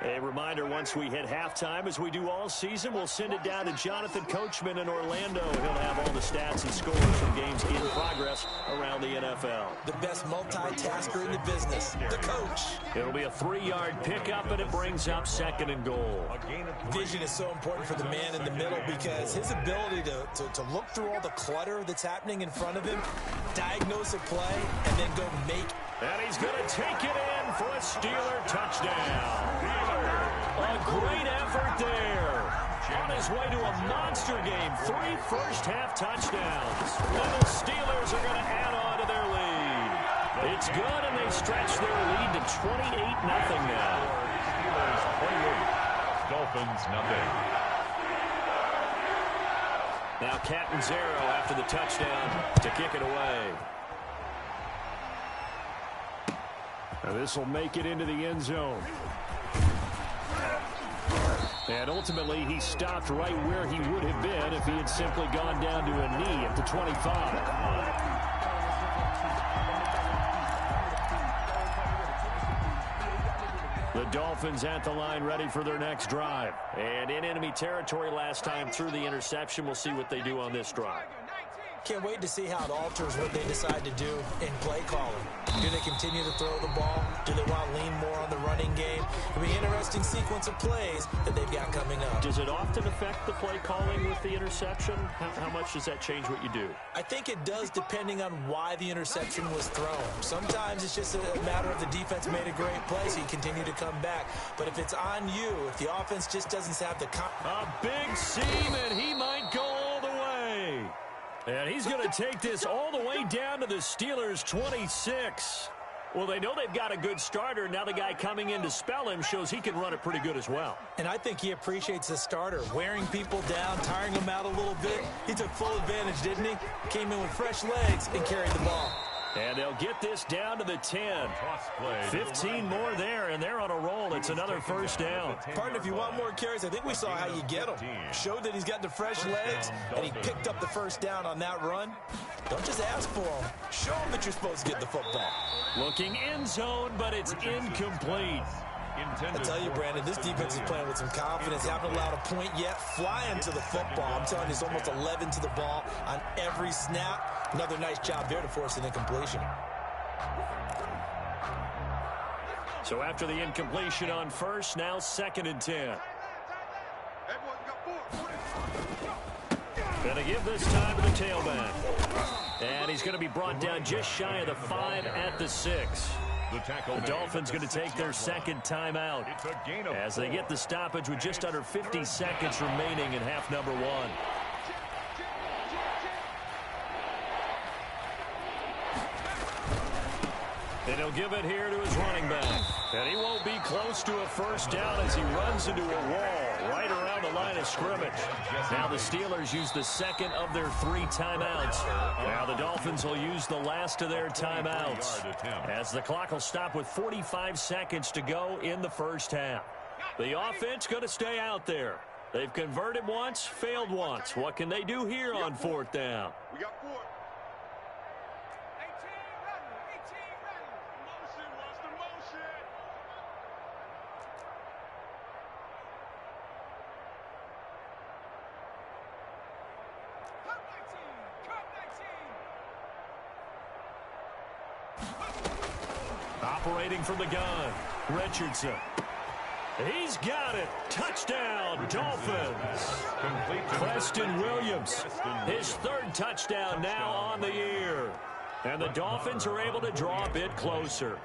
A reminder, once we hit halftime, as we do all season, we'll send it down to Jonathan Coachman in Orlando. He'll have all the stats and scores from games in progress around the NFL. The best multitasker in the business, the coach. It'll be a 3-yard pickup, and it brings up second and goal. Vision is so important for the man in the middle because his ability to look through all the clutter that's happening in front of him, diagnose a play, and then go make. And he's going to take it in for a Steeler touchdown. A great effort there. On his way to a monster game. 3 first-half touchdowns. And the Steelers are going to add on to their lead. It's good, and they stretch their lead to 28-0 now. Steelers 28, Dolphins nothing. Now Catanzaro after the touchdown to kick it away. Now this will make it into the end zone. And ultimately, he stopped right where he would have been if he had simply gone down to a knee at the 25. The Dolphins at the line ready for their next drive. And in enemy territory last time through the interception. We'll see what they do on this drive. Can't wait to see how it alters what they decide to do in play calling. Do they continue to throw the ball? Do they want to lean more on the running game? It'll be an interesting sequence of plays that they've got coming up. Does it often affect the play calling with the interception? How much does that change what you do? I think it does depending on why the interception was thrown. Sometimes it's just a matter of the defense made a great play, so you continue to come back. But if it's on you, if the offense just doesn't have the... A big seam, and he might go all the way. And he's going to take this all the way down to the Steelers' 26. Well, they know they've got a good starter. Now the guy coming in to spell him shows he can run it pretty good as well. And I think he appreciates the starter, wearing people down, tiring them out a little bit. He took full advantage, didn't he? Came in with fresh legs and carried the ball. And they'll get this down to the 10. 15 more there, and they're on a roll. It's another first down. Partner, if you want more carries, I think we saw how you get him. Showed that he's got the fresh legs, and he picked up the first down on that run. Don't just ask for him. Show him that you're supposed to get the football. Looking end zone, but it's incomplete. I tell you, Brandon, this defense is playing with some confidence. Haven't allowed a point yet. Flying to the football. I'm telling you, it's almost 11 to the ball on every snap. Another nice job there to force an incompletion. So after the incompletion on first, now 2nd and 10. Gonna give this time to the tailback. And he's going to be brought down just shy of the 5 at the 6. The Dolphins going to take their second timeout as they get the stoppage with just under 50 seconds remaining in half number 1. And he'll give it here to his running back. And he won't be close to a first down as he runs into a wall right around the line of scrimmage. Now the Steelers use the second of their 3 timeouts. Now the Dolphins will use the last of their timeouts as the clock will stop with 45 seconds to go in the first half. The offense going to stay out there. They've converted once, failed once. What can they do here on 4th down? We got 4. Operating from the gun, Richardson. He's got it. Touchdown, Dolphins. Preston Williams, his 3rd touchdown now on the year. And the Dolphins are able to draw a bit closer.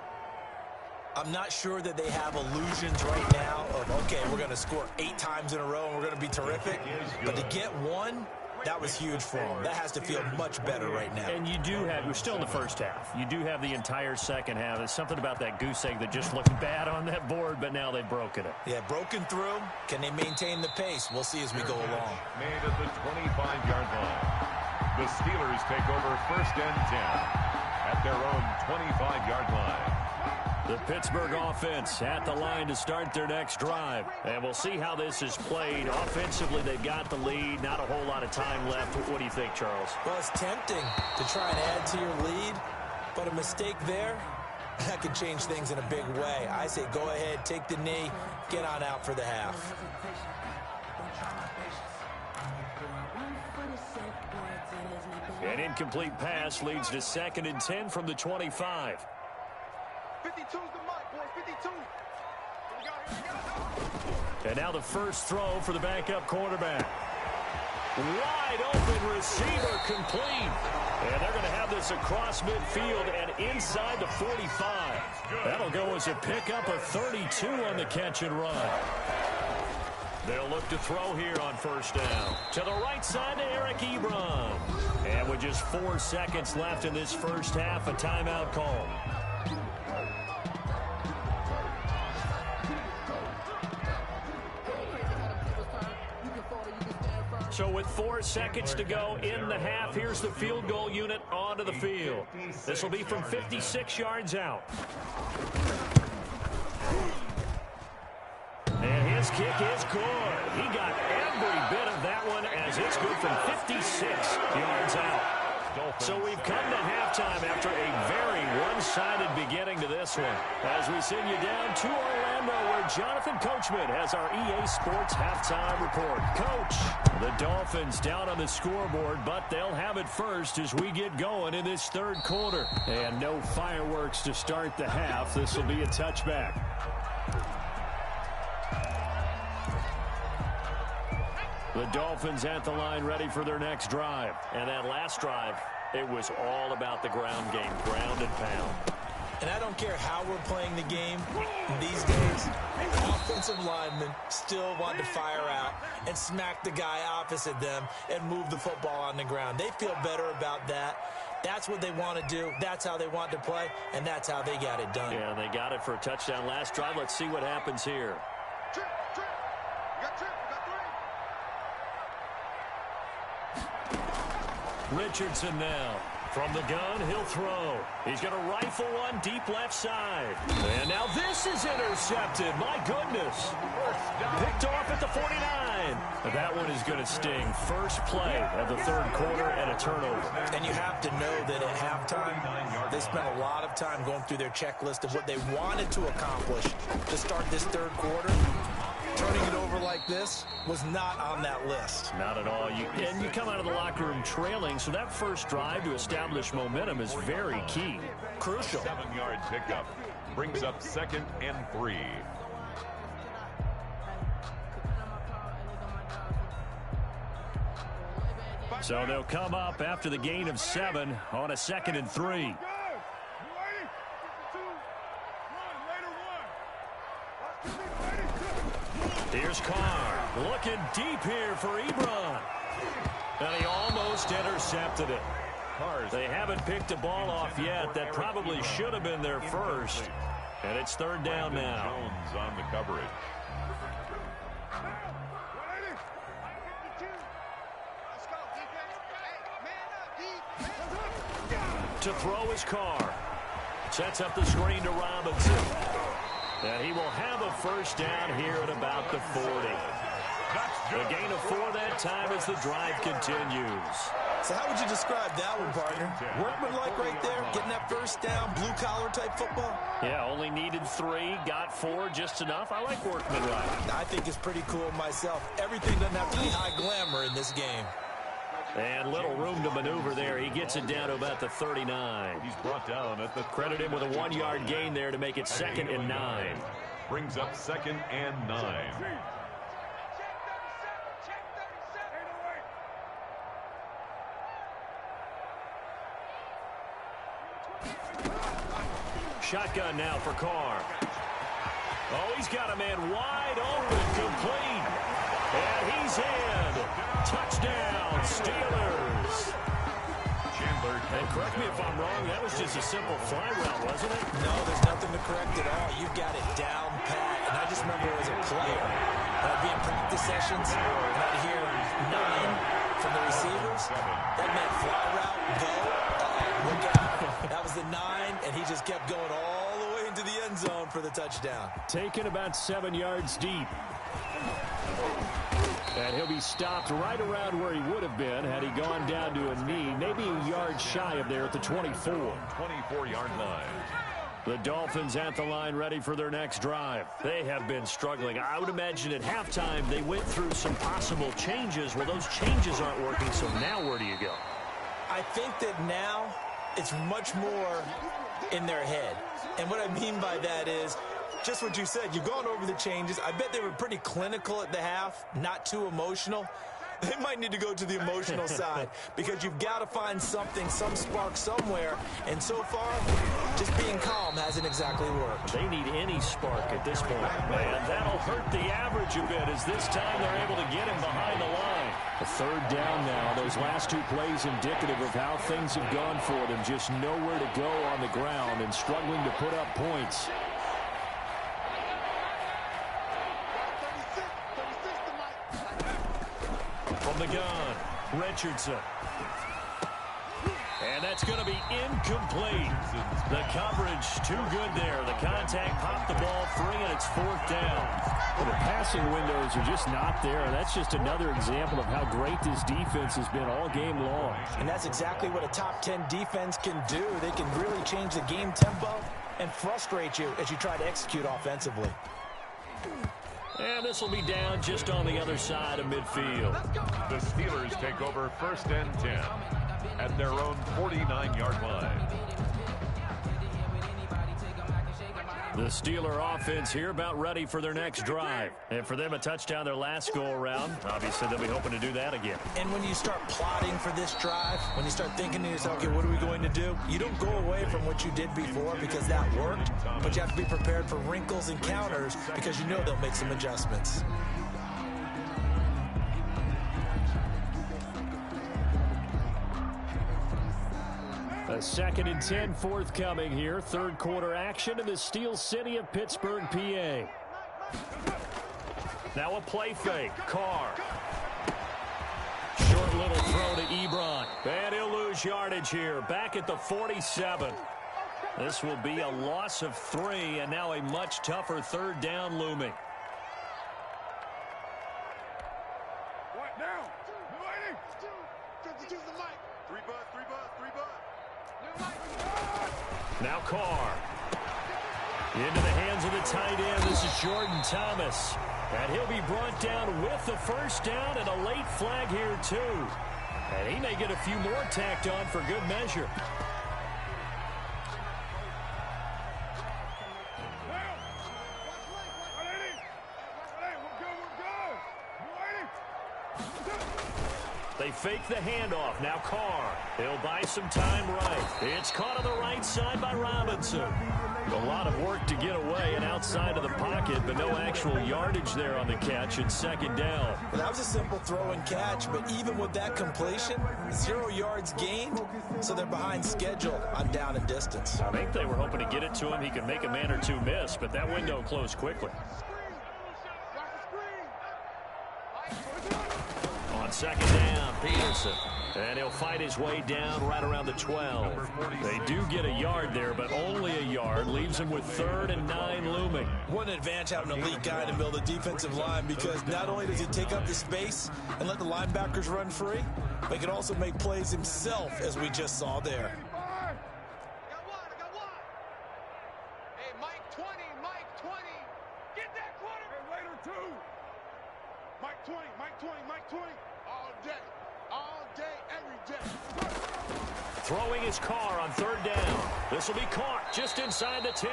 I'm not sure that they have illusions right now of, okay, we're going to score 8 times in a row and we're going to be terrific. But to get one, that was huge for them. That has to feel much better right now. And you do have, we're still in the first half. You do have the entire second half. There's something about that goose egg that just looked bad on that board, but now they've broken it. Yeah, broken through. Can they maintain the pace? We'll see as we go along. Made at the 25-yard line. The Steelers take over 1st and 10 at their own 25-yard line. The Pittsburgh offense at the line to start their next drive. And we'll see how this is played. Offensively, they've got the lead. Not a whole lot of time left. What do you think, Charles? Well, it's tempting to try and add to your lead, but a mistake there, that could change things in a big way. I say go ahead, take the knee, get on out for the half. An incomplete pass leads to 2nd and 10 from the 25. 52's the mark, boys. 52. And now the first throw for the backup quarterback. Wide open receiver complete. And they're going to have this across midfield and inside the 45. That'll go as a pickup of 32 on the catch and run. They'll look to throw here on 1st down. To the right side to Eric Ebron. And with just 4 seconds left in this first half, a timeout call. So with 4 seconds to go in the half, here's the field goal unit onto the field. This will be from 56 yards out. And his kick is good. He got every bit of that one as it's good from 56 yards out. So we've come to halftime after a very one-sided beginning to this one. As we send you down to Orlando where Jonathan Coachman has our EA Sports halftime report. Coach, the Dolphins down on the scoreboard, but they'll have it first as we get going in this 3rd quarter. And no fireworks to start the half. This will be a touchback. The Dolphins at the line ready for their next drive. And that last drive, it was all about the ground game, ground and pound. And I don't care how we're playing the game these days, offensive linemen still want to fire out and smack the guy opposite them and move the football on the ground. They feel better about that. That's what they want to do. That's how they want to play, and that's how they got it done. Yeah, they got it for a touchdown last drive. Let's see what happens here. Richardson now. From the gun, he'll throw. He's going to rifle one deep left side. And now this is intercepted. My goodness. Picked off at the 49. That one is going to sting. First play of the third quarter and a turnover. And you have to know that at halftime, they spent a lot of time going through their checklist of what they wanted to accomplish to start this third quarter. Turning it over like this was not on that list. Not at all. And you come out of the locker room trailing, so that first drive to establish momentum is very key. Crucial. 7-yard pickup brings up 2nd and 3. So they'll come up after the gain of 7 on a 2nd and 3. Here's Carr, looking deep here for Ebron. And he almost intercepted it. They haven't picked a ball off yet. That probably should have been their first. And it's third down now. Jones on the coverage. To throw his Carr. Sets up the screen to Robinson. And he will have a first down here at about the 40. A gain of 4 that time as the drive continues. So how would you describe that one, partner? Workmanlike right there, getting that first down, blue-collar type football? Yeah, only needed 3, got 4, just enough. I like workmanlike. I think it's pretty cool myself. Everything doesn't have to be high glamour in this game. And little room to maneuver there. He gets it down to about the 39. He's brought down at the Credit him with a 1-yard gain there to make it 2nd and 9. Brings up 2nd and 9. Shotgun now for Carr. Oh, he's got a man wide open, complete. And he's in. Touchdown, Steelers. And correct me if I'm wrong, that was just a simple fly route, wasn't it? No, there's nothing to correct at all. You've got it down pat. And I just remember as a player, I'd be in practice sessions, and I'd hear 9 from the receivers. That meant fly route, go, look out. That was the 9, and he just kept going all the way into the end zone for the touchdown. Taken about 7 yards deep. And he'll be stopped right around where he would have been had he gone down to a knee, maybe a yard shy of there at the 24. 24-yard line. The Dolphins at the line ready for their next drive. They have been struggling. I would imagine at halftime they went through some possible changes. Well, those changes aren't working, so now where do you go? I think that now it's much more in their head. And what I mean by that is just what you said. You've gone over the changes. I bet they were pretty clinical at the half, not too emotional. They might need to go to the emotional side because you've got to find something, some spark somewhere. And so far, just being calm hasn't exactly worked. They need any spark at this point. Man, that'll hurt the average a bit as this time they're able to get him behind the line. A third down now. Those last 2 plays indicative of how things have gone for them. Just nowhere to go on the ground and struggling to put up points. From the gun, Richardson. And that's going to be incomplete. The coverage too good there. The contact popped the ball free, and it's 4th down. Well, the passing windows are just not there. That's just another example of how great this defense has been all game long. And that's exactly what a top 10 defense can do. They can really change the game tempo and frustrate you as you try to execute offensively. And this will be down just on the other side of midfield. The Steelers take over 1st and 10 at their own 49-yard line. The Steeler offense here about ready for their next drive. And for them, a touchdown their last go-around. Obviously, they'll be hoping to do that again. And when you start plotting for this drive, when you start thinking to yourself, okay, what are we going to do? You don't go away from what you did before because that worked, but you have to be prepared for wrinkles and counters because you know they'll make some adjustments. 2nd and 10 forthcoming here. Third quarter action in the Steel City of Pittsburgh, PA. Now a play fake. Carr. Short little throw to Ebron. And he'll lose yardage here. Back at the 47. This will be a loss of 3, and now a much tougher third down looming. Now Carr. Into the hands of the tight end. This is Jordan Thomas. And he'll be brought down with the first down and a late flag here too. And he may get a few more tacked on for good measure. They fake the handoff. Now Carr. He'll buy some time right. It's caught on the right side by Robinson. A lot of work to get away and outside of the pocket, but no actual yardage there on the catch at 2nd down. Well, that was a simple throw and catch, but even with that completion, 0 yards gained, so they're behind schedule on down and distance. I think they were hoping to get it to him. He could make a man or two miss, but that window closed quickly. On 2nd down, Peterson. And he'll fight his way down right around the 12. They do get a yard there, but only a yard. Leaves him with 3rd and 9 looming. What an advantage having an elite guy to build a defensive line, because not only does he take up the space and let the linebackers run free, but he can also make plays himself, as we just saw there. I got one. Hey, Mike 20. Get that quarter. Hey, later, 2. Mike 20. All day, every day. Throwing his Carr on 3rd down. This will be caught just inside the 10.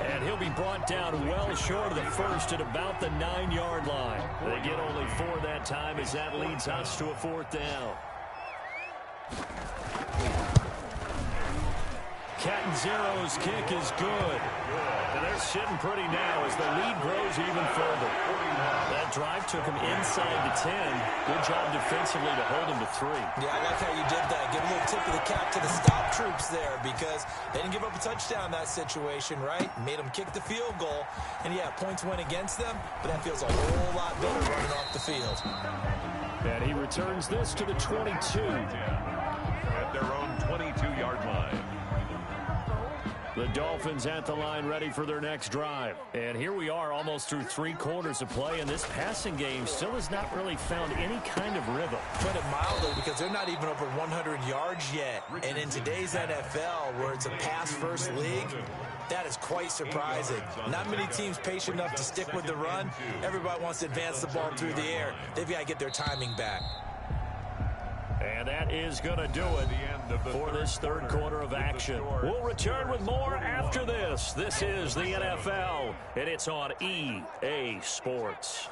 And he'll be brought down well short of the first at about the 9-yard line. They get only 4 that time as that leads us to a 4th down. Catanzaro's kick is good. And they're sitting pretty now as the lead grows even further. That drive took him inside the 10. Good job defensively to hold him to 3. Yeah, I like how you did that. Give a little tip of the cap to the stop troops there, because they didn't give up a touchdown in that situation, right? Made them kick the field goal. And, yeah, points went against them, but that feels a whole lot better running off the field. And he returns this to the 22. At their own 22-yard line. The Dolphins at the line ready for their next drive. And here we are almost through 3 quarters of play, and this passing game still has not really found any kind of rhythm. Put it mildly, because they're not even over 100 yards yet. And in today's NFL, where it's a pass-first league, that is quite surprising. Not many teams patient enough to stick with the run. Everybody wants to advance the ball through the air. They've got to get their timing back. And that is going to do it for this third quarter of action. We'll return with more after this. This is the NFL, and it's on EA Sports.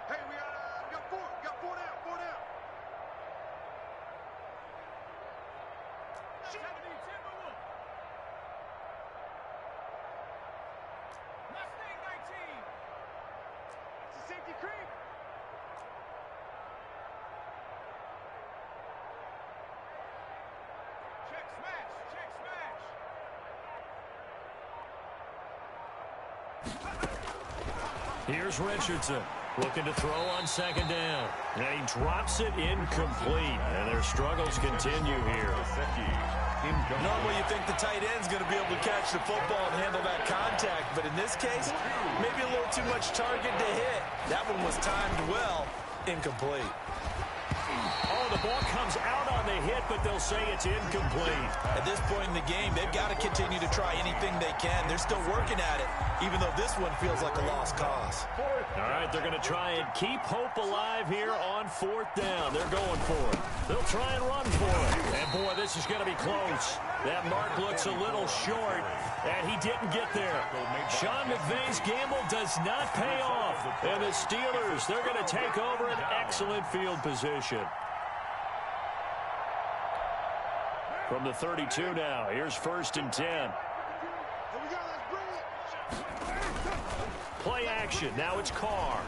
Hey, we got 4 down. Mustang 19. It's a safety creep. Here's Richardson looking to throw on 2nd down. And he drops it incomplete. And their struggles continue here. Normally you think the tight end's going to be able to catch the football and handle that contact, but in this case, maybe a little too much target to hit. That one was timed well, incomplete. Oh, the ball comes out on the hit, but they'll say it's incomplete. At this point in the game, they've got to continue to try anything they can. They're still working at it, even though this one feels like a lost cause. All right, they're going to try and keep hope alive here on 4th down. They're going for it. They'll try and run for it. And, boy, this is going to be close. That mark looks a little short, and he didn't get there. Sean McVay's gamble does not pay off. And the Steelers, they're going to take over an excellent field position. From the 32 now, here's 1st and 10. Play action. Now it's Carr.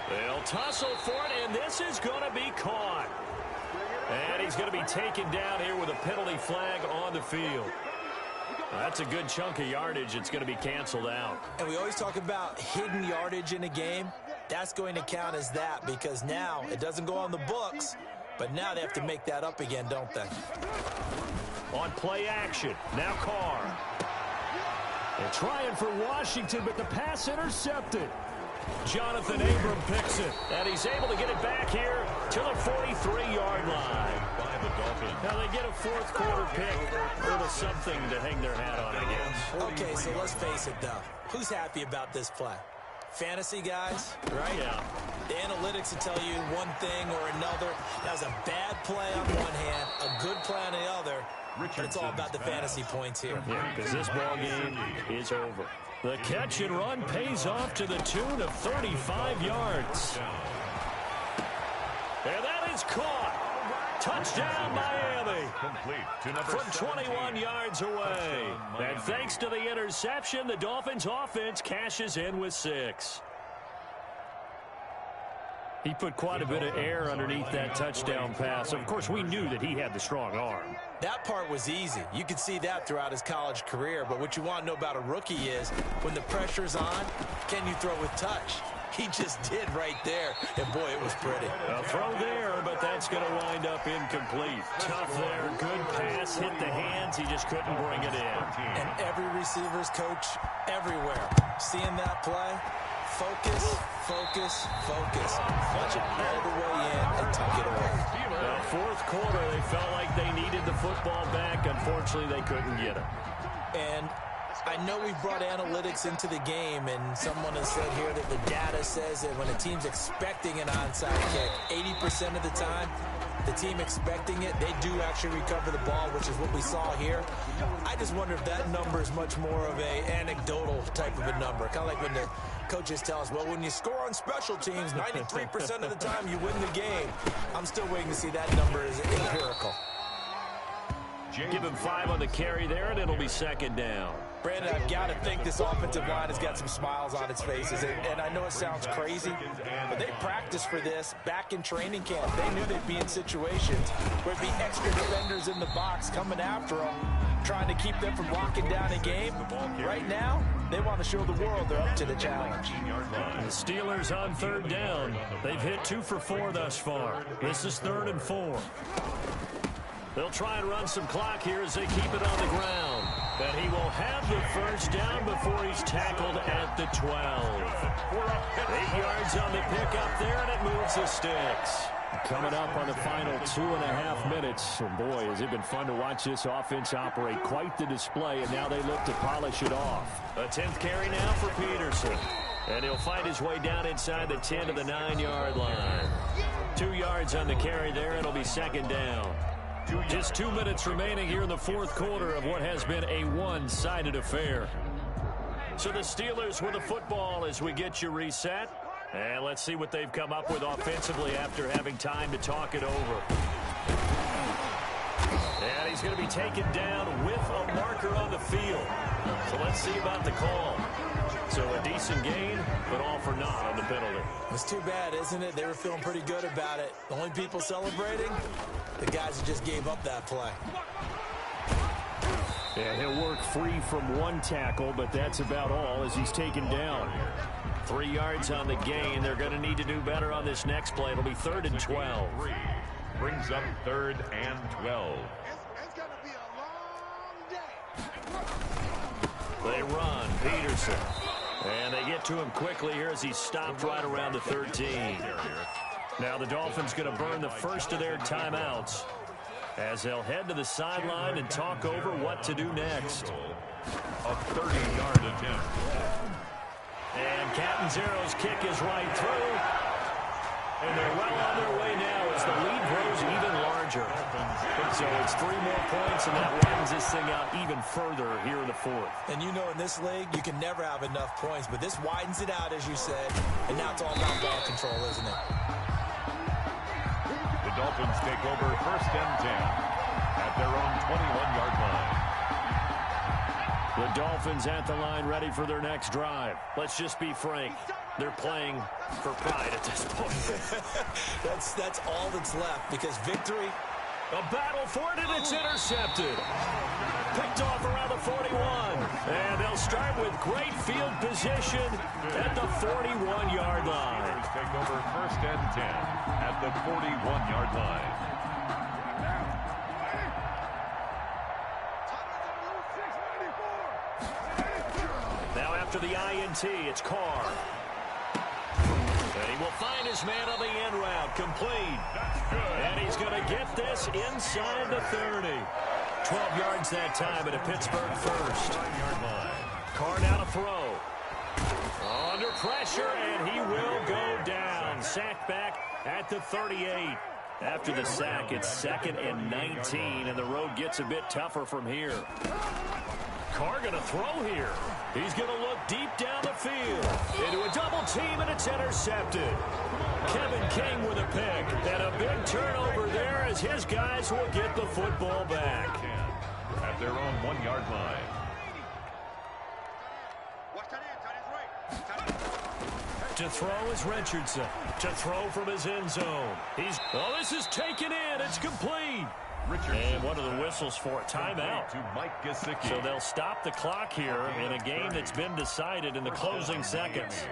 They'll tussle for it, and this is going to be caught. And he's going to be taken down here with a penalty flag on the field. That's a good chunk of yardage. It's going to be canceled out. And we always talk about hidden yardage in a game. That's going to count as that because now it doesn't go on the books, but now they have to make that up again, don't they? On play action, now Carr. They're trying for Washington, but the pass intercepted. Jonathan Abram picks it, and he's able to get it back here to the 43-yard line. Now they get a fourth quarter pick, or the something to hang their hat on, I guess. Okay, so let's face it, though. Who's happy about this play? Fantasy guys, right? Yeah. The analytics will tell you one thing or another. That was a bad play on one hand, a good play on the other, but it's all about the fantasy points here. Yeah, because this ball game is over. The catch and run pays off to the tune of 35 yards. And that is caught. Touchdown, Miami. From 21 yards away. And thanks to the interception, the Dolphins offense cashes in with 6. He put quite a bit of air underneath that touchdown pass. Of course, we knew that he had the strong arm. That part was easy. You could see that throughout his college career. But what you want to know about a rookie is when the pressure's on, can you throw with touch? He just did right there. And, boy, it was pretty. A throw there, but that's going to wind up incomplete. Tough there. Good pass. Hit the hands. He just couldn't bring it in. And every receiver's coach everywhere, seeing that play, focus, focus, focus. Punch it all the way in and tuck it away. Fourth quarter, they felt like they needed the football back. Unfortunately, they couldn't get it. And I know we've brought analytics into the game, and someone has said here that the data says that when a team's expecting an onside kick, 80% of the time, the team expecting it, they do actually recover the ball, which is what we saw here. I just wonder if that number is much more of a anecdotal type of a number. Kind of like when the coaches tell us, well, when you score on special teams, 93% of the time you win the game. I'm still waiting to see that number is empirical. Give him 5 on the carry there, and it'll be second down. Brandon, I've got to think this offensive line has got some smiles on its faces. And I know it sounds crazy, but they practiced for this back in training camp. They knew they'd be in situations where it'd be extra defenders in the box coming after them, trying to keep them from locking down a game. Right now, they want to show the world they're up to the challenge. The Steelers on third down. They've hit 2 for 4 thus far. This is 3rd and 4. They'll try and run some clock here as they keep it on the ground. But he will have the first down before he's tackled at the 12. 8 yards on the pickup there, and it moves the sticks. Coming up on the final 2.5 minutes. And boy, has it been fun to watch this offense operate. Quite the display, and now they look to polish it off. A 10th carry now for Peterson. And he'll find his way down inside the 10 to the 9-yard line. 2 yards on the carry there, and it'll be second down. Just 2 minutes remaining here in the fourth quarter of what has been a one-sided affair. So the Steelers with the football as we get you reset. And let's see what they've come up with offensively after having time to talk it over. And he's going to be taken down with a marker on the field. So let's see about the call. So a decent gain, but all for naught on the penalty. It's too bad, isn't it? They were feeling pretty good about it. The only people celebrating, the guys who just gave up that play. And he'll work free from one tackle, but that's about all as he's taken down. 3 yards on the gain. They're going to need to do better on this next play. It'll be 3rd and 12. Brings up 3rd and 12. It's going to be a long day. They run. Peterson. And they get to him quickly here as he's stopped right around the 13. Now the Dolphins going to burn the first of their timeouts as they'll head to the sideline and talk over what to do next. A 30-yard attempt. And Catanzaro's kick is right through. And they're well on their way now as the lead grows even larger. So it's 3 more points, and that widens this thing out even further here in the fourth. And you know in this league, you can never have enough points, but this widens it out, as you said. And now it's all about ball control, isn't it? The Dolphins take over 1st and 10 at their own 21-yard line. The Dolphins at the line ready for their next drive. Let's just be frank. They're playing for pride at this point. That's all that's left because victory A battle for it, and it's intercepted. Picked off around the 41. And they'll start with great field position at the 41-yard line. Take over 1st and 10 at the 41-yard line. Now after the INT, it's Carr. And he will find his man on the end route, complete. And he's going to get this inside the 30. 12 yards that time at a Pittsburgh first. Carr now to throw. Under pressure, and he will go down. Sacked back at the 38. After the sack, it's 2nd and 19, and the road gets a bit tougher from here. Carr going to throw here. He's going to look deep down the field. Into a double team, and it's intercepted. Kevin King with a pick. And a big turnover there as his guys will get the football back. At their own 1-yard line. To throw is Richardson. To throw from his end zone. This is taken in. It's complete. And one of the whistles for a timeout. To Mike Gesicki. So they'll stop the clock here in a game that's been decided in the closing seconds.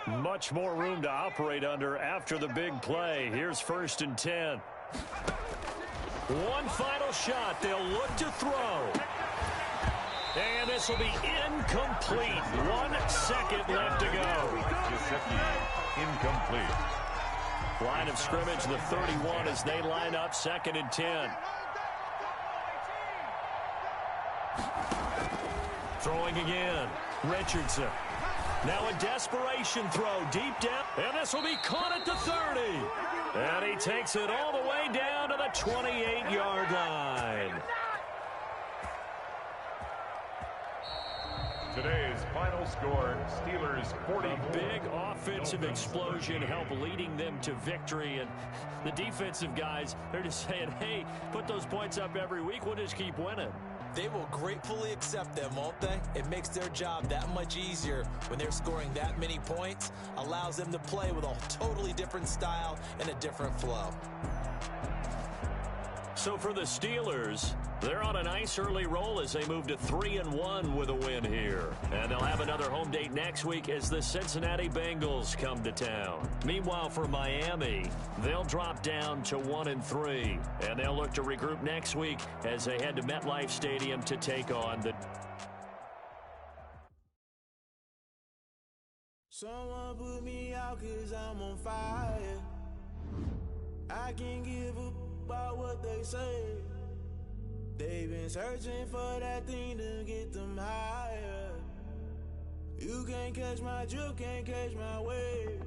Much more room to operate under after the big play. Here's 1st and 10. One final shot. They'll look to throw. And this will be incomplete. 1 second left to go. Incomplete. Line of scrimmage, the 31 as they line up 2nd and 10. Throwing again. Richardson. Now a desperation throw deep down. And this will be caught at the 30. And he takes it all the way down to the 28-yard line. Today's final score, Steelers 40. A big offensive explosion helped leading them to victory. And the defensive guys, they're just saying, hey, put those points up every week. We'll just keep winning. They will gratefully accept them, won't they? It makes their job that much easier when they're scoring that many points. Allows them to play with a totally different style and a different flow. So for the Steelers, they're on a nice early roll as they move to 3-1 with a win here. And they'll have another home date next week as the Cincinnati Bengals come to town. Meanwhile, for Miami, they'll drop down to 1-3. And they'll look to regroup next week as they head to MetLife Stadium to take on the... Someone put me out 'cause I'm on fire. I can't give up about what they say. They've been searching for that thing to get them higher. You can't catch my drift, can't catch my wave.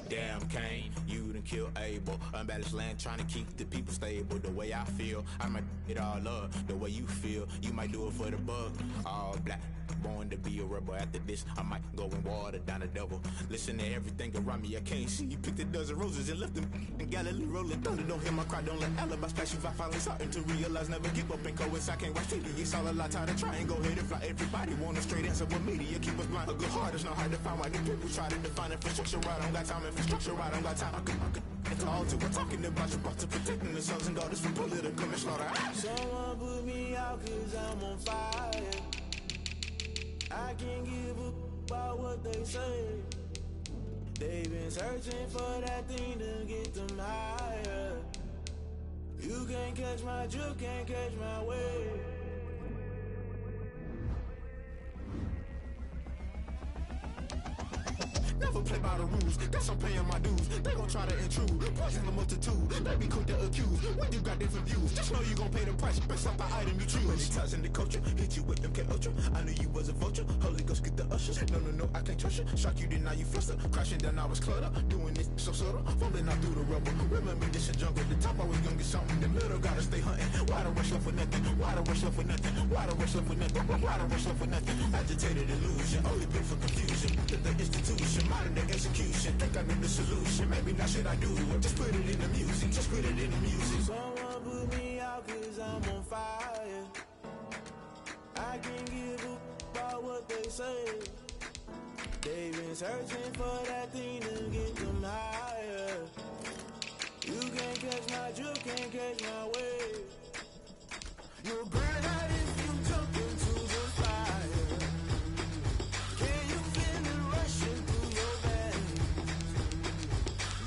Damn, Kane, you done killed Abel. Unbalanced land, trying to keep the people stable. The way I feel, I might it all up. The way you feel, you might do it for the buck. All black, born to be a rebel. After this, I might go and water down the devil. Listen to everything around me, I can't see. You picked a dozen roses and left them in Galilee rolling thunder. Don't hear my cry, don't let alibis flash. If I finally starting to realize, never give up and coincide. Can't watch TV, it's all a lot. Time to try and go ahead and fly. Everybody want a straight answer with media. Keep us blind. A good heart is not hard to find. Why the people try to define infrastructure right? I don't got time. Infrastructure right, I don't got time. I could all to. We're talking about you, about to protecting the sons and daughters from political and slaughter. Someone put me out 'cause I'm on fire. I can't give up about what they say. They've been searching for that thing to get them higher. You can't catch my drift, can't catch my wave. Never play by the rules, guess I'm paying my dues. They gon' try to intrude, poison the multitude. They be quick to accuse, when you got different views. Just know you gon' pay the price, based off the item you choose. Many times in the culture, hit you with MK Ultra. I knew you was a vulture, Holy Ghost get the ushers. No, I can't trust you. Shock you, then now you fluster. Crashing down, I was cluttered. Doing this so subtle, falling out through the rubble. Remember this a jungle, the top always gonna get something. The middle gotta stay hunting. Why the rush left with nothing? Why the rush left with nothing? Why the rush left with nothing? Why the rush left with nothing? Agitated illusion, only built for confusion. The institution, modern day execution. Think I know the solution. Maybe not should I do it? Just put it in the music. Just put it in the music. I'm on fire. I can't give a about what they say. They've been searching for that thing to get them higher. You can't catch my drift, can't catch my wave. You'll burn out if you jump into the fire. Can you feel it rushing through your veins?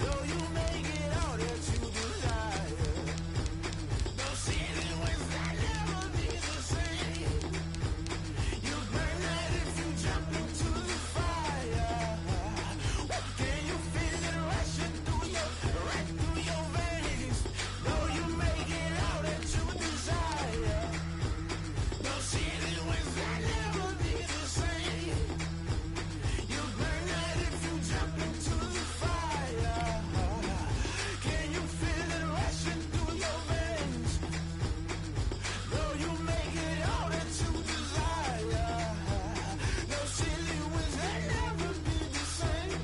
Though you make it all that you desire. No ceiling wins, I never be the same. You burn out if you jump into the fire. Can you feel it rushing through right through your veins? Though you make it all that you desire. No ceiling wins, I never be the same. You burn out if you jump into the fire. Can you feel it rushing through your veins? Though you make it all that you desire. No ceiling wins, I never be the same.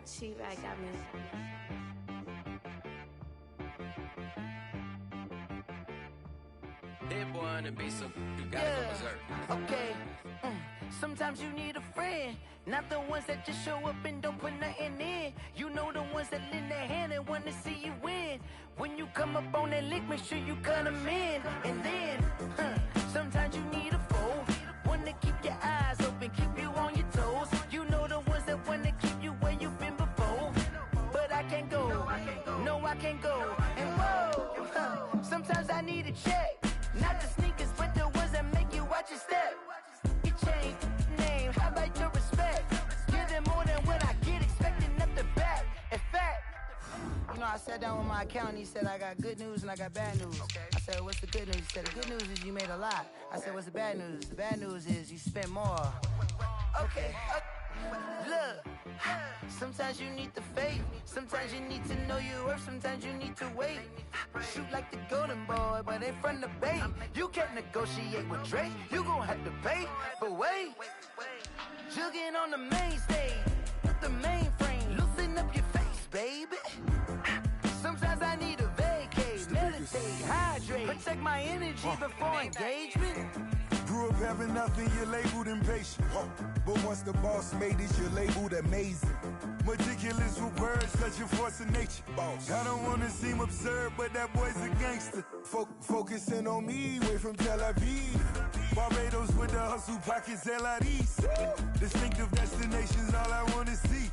She-Rag got me. That boy on the beat, so you gotta go berserk. Okay. Sometimes you need a friend, not the ones that just show up and don't put nothing in. You know the ones that lend their hand and wanna see you win. When you come up on that lick, make sure you cut them in. And then, sometimes you need a foe, one to keep your eyes open, keep you on your toes. You know the ones that wanna keep you where you've been before. But I can't go, no I can't go. And whoa, sometimes I need a check. Not the sneakers, but the ones that make you watch your step. You change name, how about your respect? Give them more than what I get, expecting up the back. In fact, you know, I sat down with my accountant, he said I got good news and I got bad news. I said, what's the good news? He said, the good news is you made a lot. I said, what's the bad news? The bad news is you spent more. Okay, look, sometimes you need the faith, sometimes you need to know your worth, sometimes you need to wait. Shoot like the golden boy, but in front of bait. You can't negotiate with Drake, you gon' have to pay. But wait, jugging on the main stage, with the mainframe, loosen up your face, baby. Sometimes I need a vacate, meditate, hydrate, protect my energy before engagement. Grew up having nothing, you're labeled impatient. But once the boss made it, you're labeled amazing. Meticulous with words, such a force of nature. I don't wanna seem absurd, but that boy's a gangster. Focusing on me, way from Tel Aviv. Barbados with the hustle pockets, LIDs. Distinctive destinations, all I wanna see.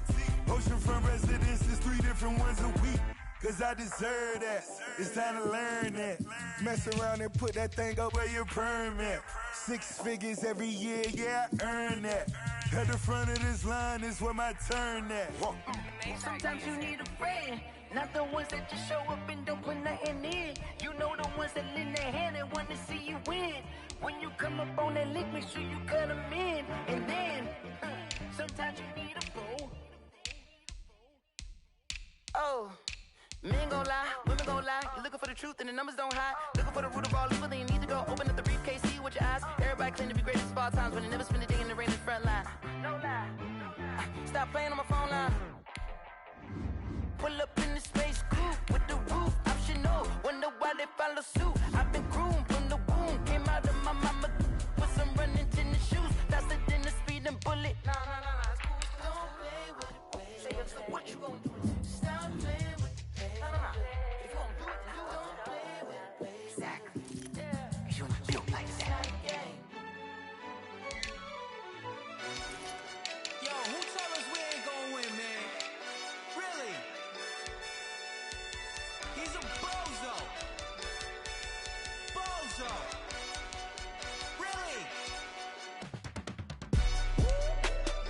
Oceanfront residences, 3 different ones a week. Cause I deserve that, it's time to learn that. Mess around and put that thing up where your permit. 6 figures every year, yeah, I earn that. At the front of this line is where my turn at. Sometimes you need a friend, not the ones that just show up and don't put nothing in. You know the ones that lend their hand and want to see you win. When you come up on that lick, make sure you cut them in. And then, sometimes you need a foe. Oh. Men gon' lie, women gon' lie. You're looking for the truth and the numbers don't hide. Looking for the root of all evil, then you need to go open up the briefcase, see with your eyes. Everybody claim to be greatest of all times, but they never spend a day in the rain in the front line. No lie. Stop playing on my phone line. Pull up in the space coupe with the roof optional. Wonder why they follow suit. I've been groomed from the womb. Came out of my mama with some running tennis shoes. Faster than the speeding bullet. Nah, it's cool. Don't play with it, baby. So what you gon' do? Stop playing. If you don't do it, then don't play with it, baby. Exactly. Cause you're not built like that. Yo, who tell us we ain't gonna win, man? Really? He's a bozo. Bozo. Really?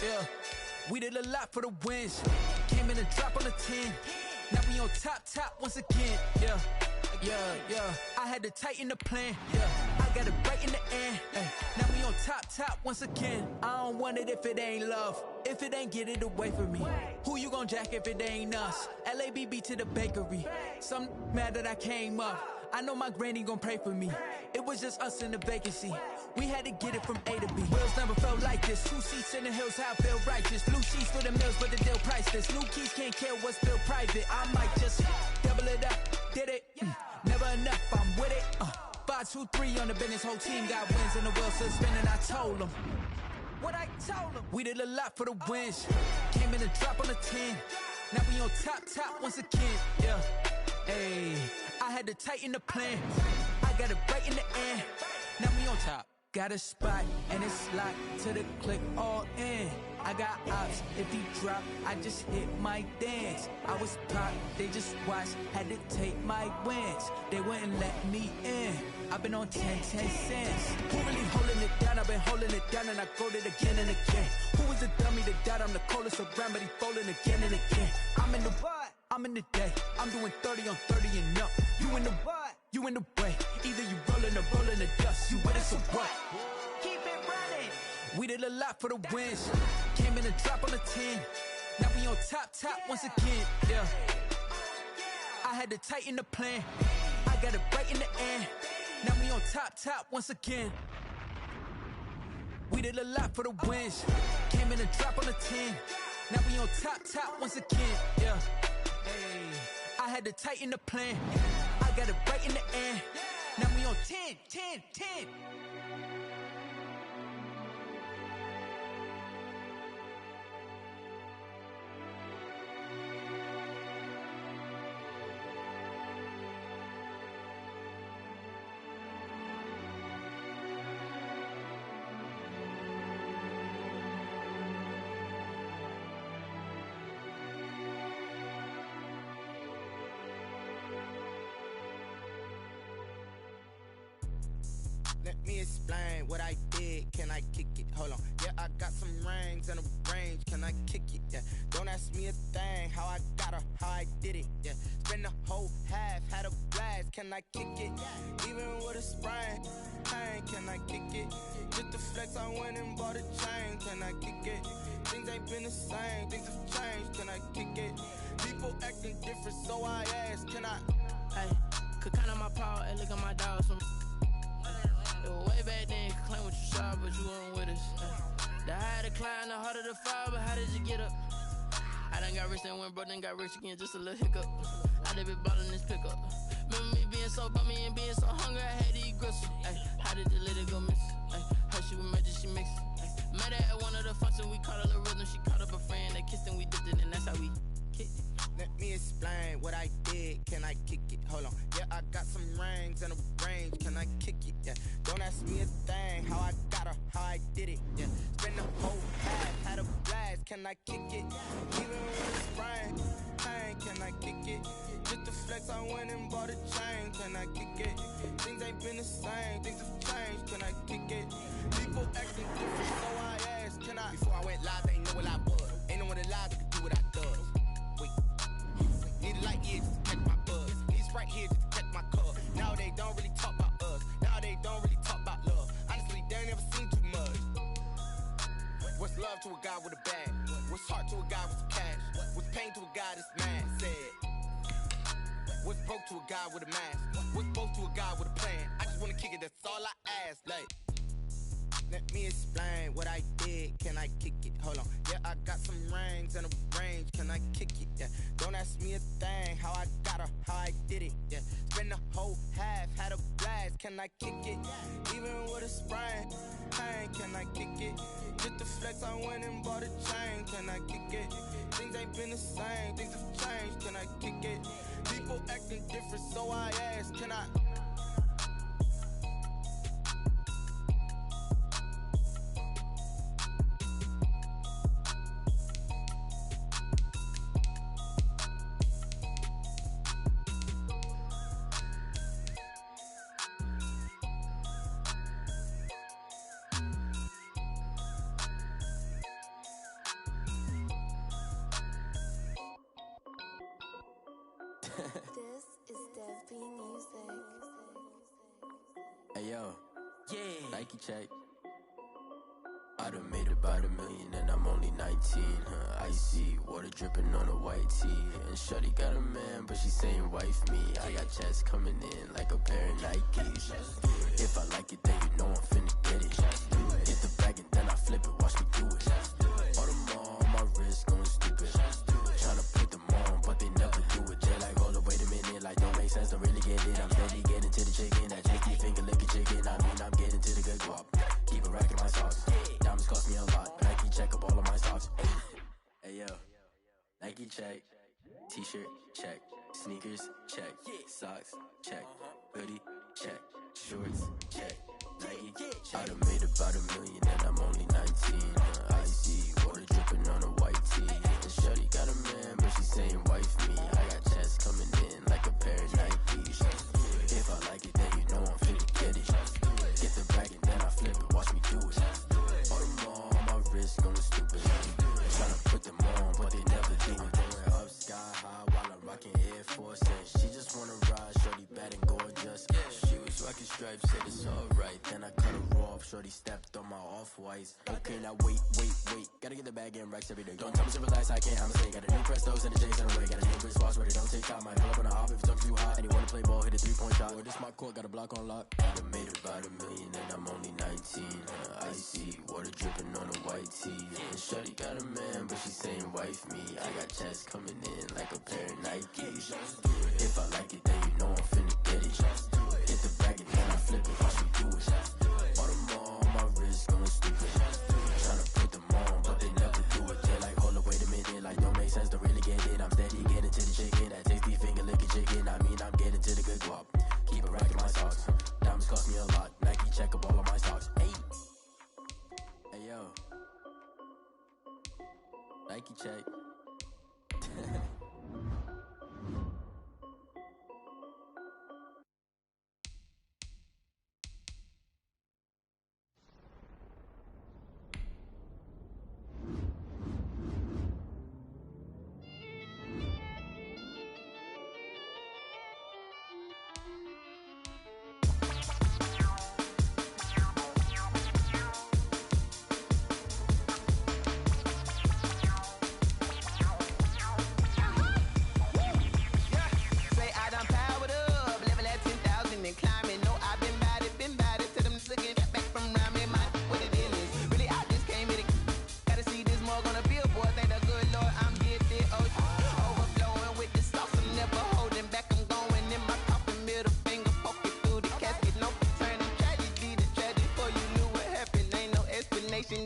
Yeah, we did a lot for the wins. Came in and dropped on the 10. Now we on top once again, yeah. I had to tighten the plan, yeah. I got it right in the end. Now we on top once again. I don't want it if it ain't love. If it ain't, get it away from me. Who you gon' jack if it ain't us? LABB to the bakery. Some mad that I came up. I know my granny gon' pray for me. It was just us in the vacancy. We had to get it from A to B. Wheels never felt like this. 2 seats in the hills, how I feel righteous. Blue sheets for the mills, but the deal priceless. New keys can't care what's still private. I might just double it up. Did it? Never enough, I'm with it. 5, 2, 3 on the business. Whole team got wins and the wheels still spinning. I told them what I told them. We did a lot for the wins. Came in and drop on the 10. Now we on top once again. Yeah. Hey, I had to tighten the plan. I got it right in the end. Now we on top. Got a spot and it's locked to the click all in. I got ops, if he drop, I just hit my dance. I was pop, they just watched, had to take my wins. They wouldn't let me in. I've been on 10 cents. Who really holding it down? I've been holding it down and I go it again and again. Who was the dummy that died? I'm the coldest around, but he folding again and again. I'm in the what? I'm in the day. I'm doing 30 on 30 and up. You in the what? You in the way. Either you rolling or rolling the dust. You with us or what? Keep it running. We did a lot for the wins. Came in and drop on the 10. Now we on top once again. Yeah. I had to tighten the plan. I got it right in the end. Now we on top once again. We did a lot for the wins. Came in and drop on the 10. Now we on top once again. Yeah. Hey, I had to tighten the plan. I got it right in the end. Now we on 10. Let me explain what I did. Can I kick it? Hold on. Yeah, I got some rings and a range. Can I kick it? Yeah. Don't ask me a thing. How I got her, how I did it. Yeah. Spend the whole half, had a blast. Can I kick it? Even with a sprain. Pain, can I kick it? Just the flex, I went and bought a chain. Can I kick it? Things ain't been the same. Things have changed. Can I kick it? People acting different, so I ask. Can I? Hey, could count on my power and look at my dogs. Way back then, you could claim what you saw, but you weren't with us. The higher the climb, the harder the fall, but how did you get up? I done got rich and went broke, then got rich again, just a little hiccup. I done been ballin' this pickup. Remember me being so bummy and being so hungry, I had to eat gristle. How did the lady go miss? How she was magic, she mixed. Met her at one of the functions, we caught a little rhythm. She caught up a friend, they kissed and we dipped it, and that's how we kicked it. Let me explain what I did. Can I kick it? Hold on. Yeah, I got some rings and a range. Can I kick it? Yeah. Don't ask me a thing. How I got her, how I did it. Yeah. Spend the whole half, had a blast. Can I kick it? Even when it's rain. Pain, can I kick it? Just the flex, I went and bought a chain. Can I kick it? Things ain't been the same. Things have changed. Can I kick it? People acting different, so I asked. Can I? Before I went live, they ain't know what I was. Ain't no one alive that could do what I does. Need a light here just to catch my buzz. Need Sprite here just to catch my cup. Now they don't really talk about us. Now they don't really talk about love. Honestly, they ain't never seen too much. What's love to a guy with a bag? What's heart to a guy with some cash? What's pain to a guy that's mad? Said. What's broke to a guy with a mask? What's both to a guy with a plan? I just wanna kick it, that's all I ask. Like, let me explain what I did. Can I kick it? Hold on. Yeah, I got some rings and a range. Can I kick it? Yeah. Don't ask me a thing. How I got her, how I did it. Yeah. Spend the whole half, had a blast. Can I kick it? Even with a sprain. Pain, can I kick it? Just the flex, I went and bought a chain. Can I kick it? Things ain't been the same. Things have changed. Can I kick it? People acting different, so I ask. Can I? This is Dev B Music. Hey yo, Yeah. Nike check. I done made about $1 million and I'm only 19. Icy water dripping on a white tee. And shorty got a man, but she saying wife me. I got checks coming in like a pair of Nikes. If I like it, then you know I'm finna get it. Get the bag and then I flip it, watch me do it. All them on my wrist going stupid. Tryna put them on, but they never do it. They like, hold up, wait a minute, like don't make sense, don't really get it. I'm steady getting to the chicken, that tasty finger licking chicken. I mean, I'm getting to the good guap. Keep a rack in my socks. Diamonds cost me a lot. Nike check up all of my stocks. Hey yo, Nike check. T-shirt check. Sneakers check. Socks check. Hoodie check. Shorts check. Nike check. I done made about $1 million and I'm only 19. Icy water dripping on a white tee. And shorty got a man, but she saying wife me. I got checks coming in like a pair of Nikes. If I like it, then you know I'm finna get it. Get the bag and then I flip it, watch me do it. All them on my wrist going stupid. Tryna put them on, but they never do it. Going up sky high while I'm rocking Air Force. And she just wanna ride, shorty bad and gorgeous. She was rocking stripes, said it's alright. Then I cut her off, shorty stepped on my off-whites. Okay, now wait. Gotta get the bag and racks every day. Don't tell me to relax, I can't, I'ma say. Got a new Prestos and a J's in the way. Got a new Chris Foss, ready, don't take time. Might pull up on a hop if it's too hot. And you wanna play ball, hit a 3-point shot. Or this my court, got a block on lock. I done made about $1 million and I'm only 19. Icy water dripping on a white tee. And shorty got a man, but she saying wife me. I got checks coming in like a pair of Nikes. If I like it, then you know I'm finna get it. Get the bag and then I flip it, watch me do it. All them on my wrist going stupid. Tryna put them on, but they never do it. They like, hold up, wait a minute, like don't make sense, don't really get it. I'm steady getting to the chicken, that tasty finger licking chicken. I mean, I'm getting to the good guap. Keep a rack in my socks. Diamonds cost me a lot. Nike check up all of my stocks. Hey yo, Nike check.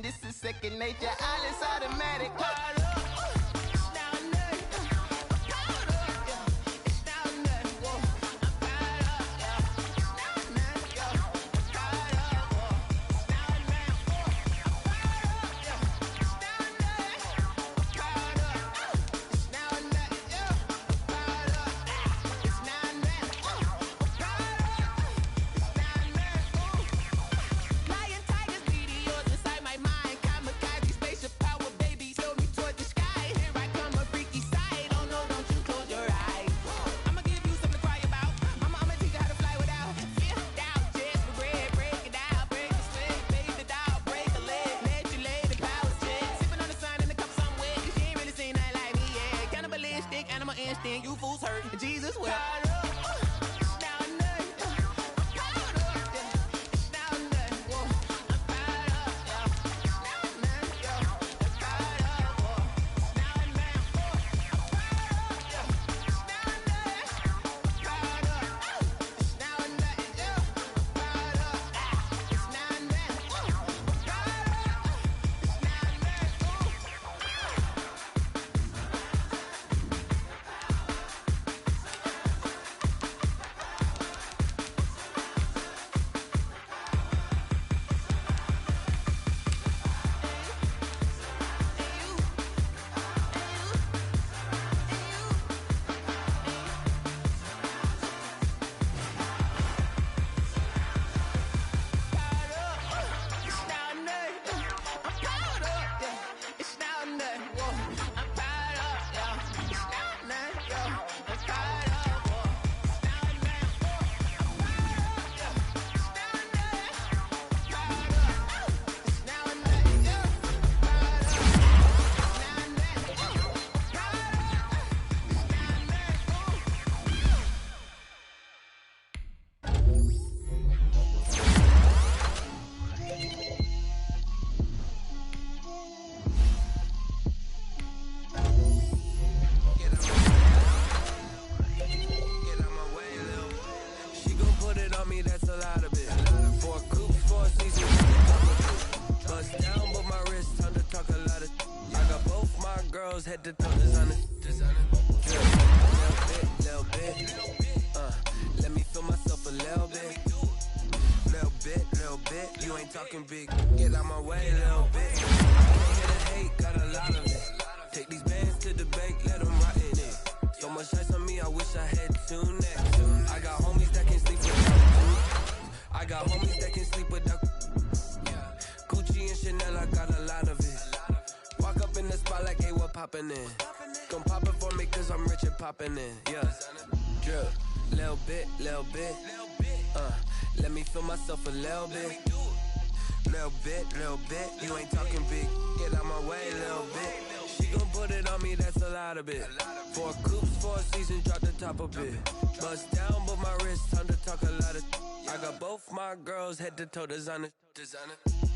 This is second nature, all is automatic. You fools hurt. Jesus will. girls head to toe designer. Little bit. Let me feel myself a little bit. Little bit. You ain't talking big. Get out my way, little bit. I can't hear the hate, got a lot of it. Take these bands to the bank, let them rot in it. So much ice on me, I wish I had two necks. I got homies that can sleep without Gucci and Chanel, I got a lot of it. Walk up in the spot like, hey, what poppin' in? Gon' pop it for me cause I'm rich and poppin' in. Yeah, drip, little bit. Let me feel myself a little bit. Little bit. You ain't talking big. Get out my way, little bit. She gon' put it on me, that's a lot of it. 4 coops, 4 seasons, drop the top a bit. Bust down, but my wrist, time to talk a lot of. I got both my girls head to toe designer.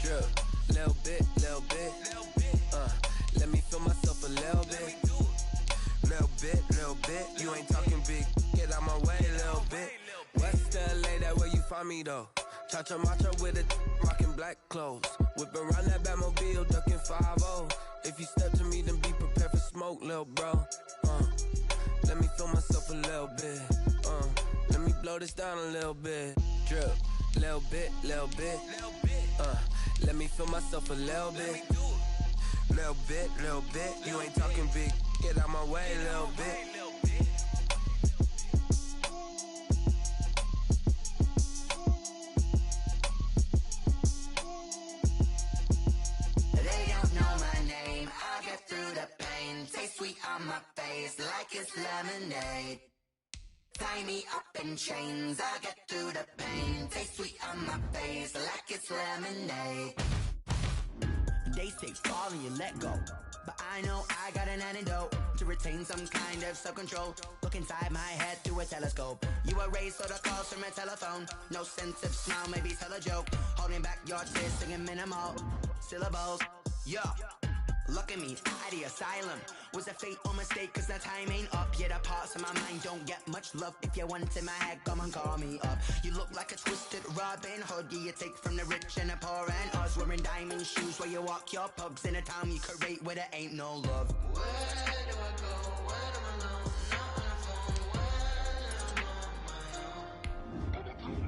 Drip, little bit. Let me feel myself a little bit. Little bit. You ain't talking big. Get out my way, little bit. West LA, that where you find me though. Cha-cha matcha with a rockin' black clothes. Whip around that Batmobile, ducking 5-0. If you step to me, then be prepared for smoke, little bro. Let me feel myself a little bit. Let me blow this down a little bit. Drip, little bit. Let me feel myself a little bit. Little bit. You ain't talking big. Get out my way, little bit. Taste sweet on my face like it's lemonade. Tie me up in chains, I get through the pain. Taste sweet on my face like it's lemonade. They say fall and you let go, but I know I got an antidote to retain some kind of self-control. Look inside my head through a telescope. You erase all the calls from a telephone. No sense of smile, maybe tell a joke. Holding back your tears, singing minimal syllables. Yeah. Look at me, at the asylum. Was a fate or mistake, cause the time ain't up. Yet the parts of my mind don't get much love. If you want in my head, come and call me up. You look like a twisted Robin Hood. Yeah, you take from the rich and the poor and us. Wearing diamond shoes where you walk your pugs. In a town you create where there ain't no love. Where do I go? Where do I know? Not on the phone. Where am I on my own?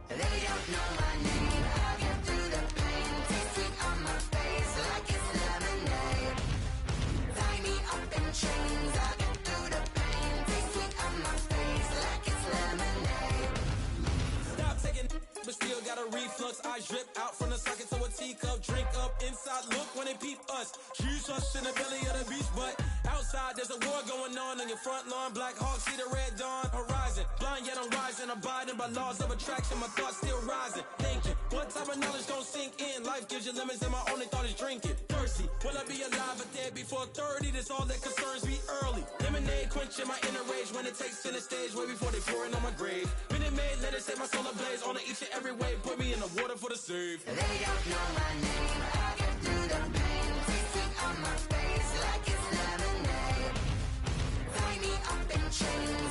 They don't know my name. I'll get through the pain. Taste sweet on my face like it's lemonade. Tie me up in chains. I'll get through the pain. Taste sweet on my face like it's lemonade. Stop taking, but still got a reflux. I drip out from the socket to a teacup. Drink up inside. Look when they peep us. Huge us in the belly of the beach, but outside there's a war going on your front lawn. Black Hawk, see the red dawn horizon. Blind yet I'm rising, abiding by laws of attraction. My thoughts still rising. Thinking, what type of knowledge gon' sink in? Life gives you lemons, and my only thought is drinking. Thirsty, will I be alive or dead before 30? That's all that concerns me early. Lemonade quenching my inner rage when it takes center stage, way before they pour it on my grave. Minute Maid, let it set my soul ablaze. On each and every way, put me in the water for the save. They don't know my name. I'll get through the pain. Taste sweet on my face like it's lemonade. Tie me up in chains.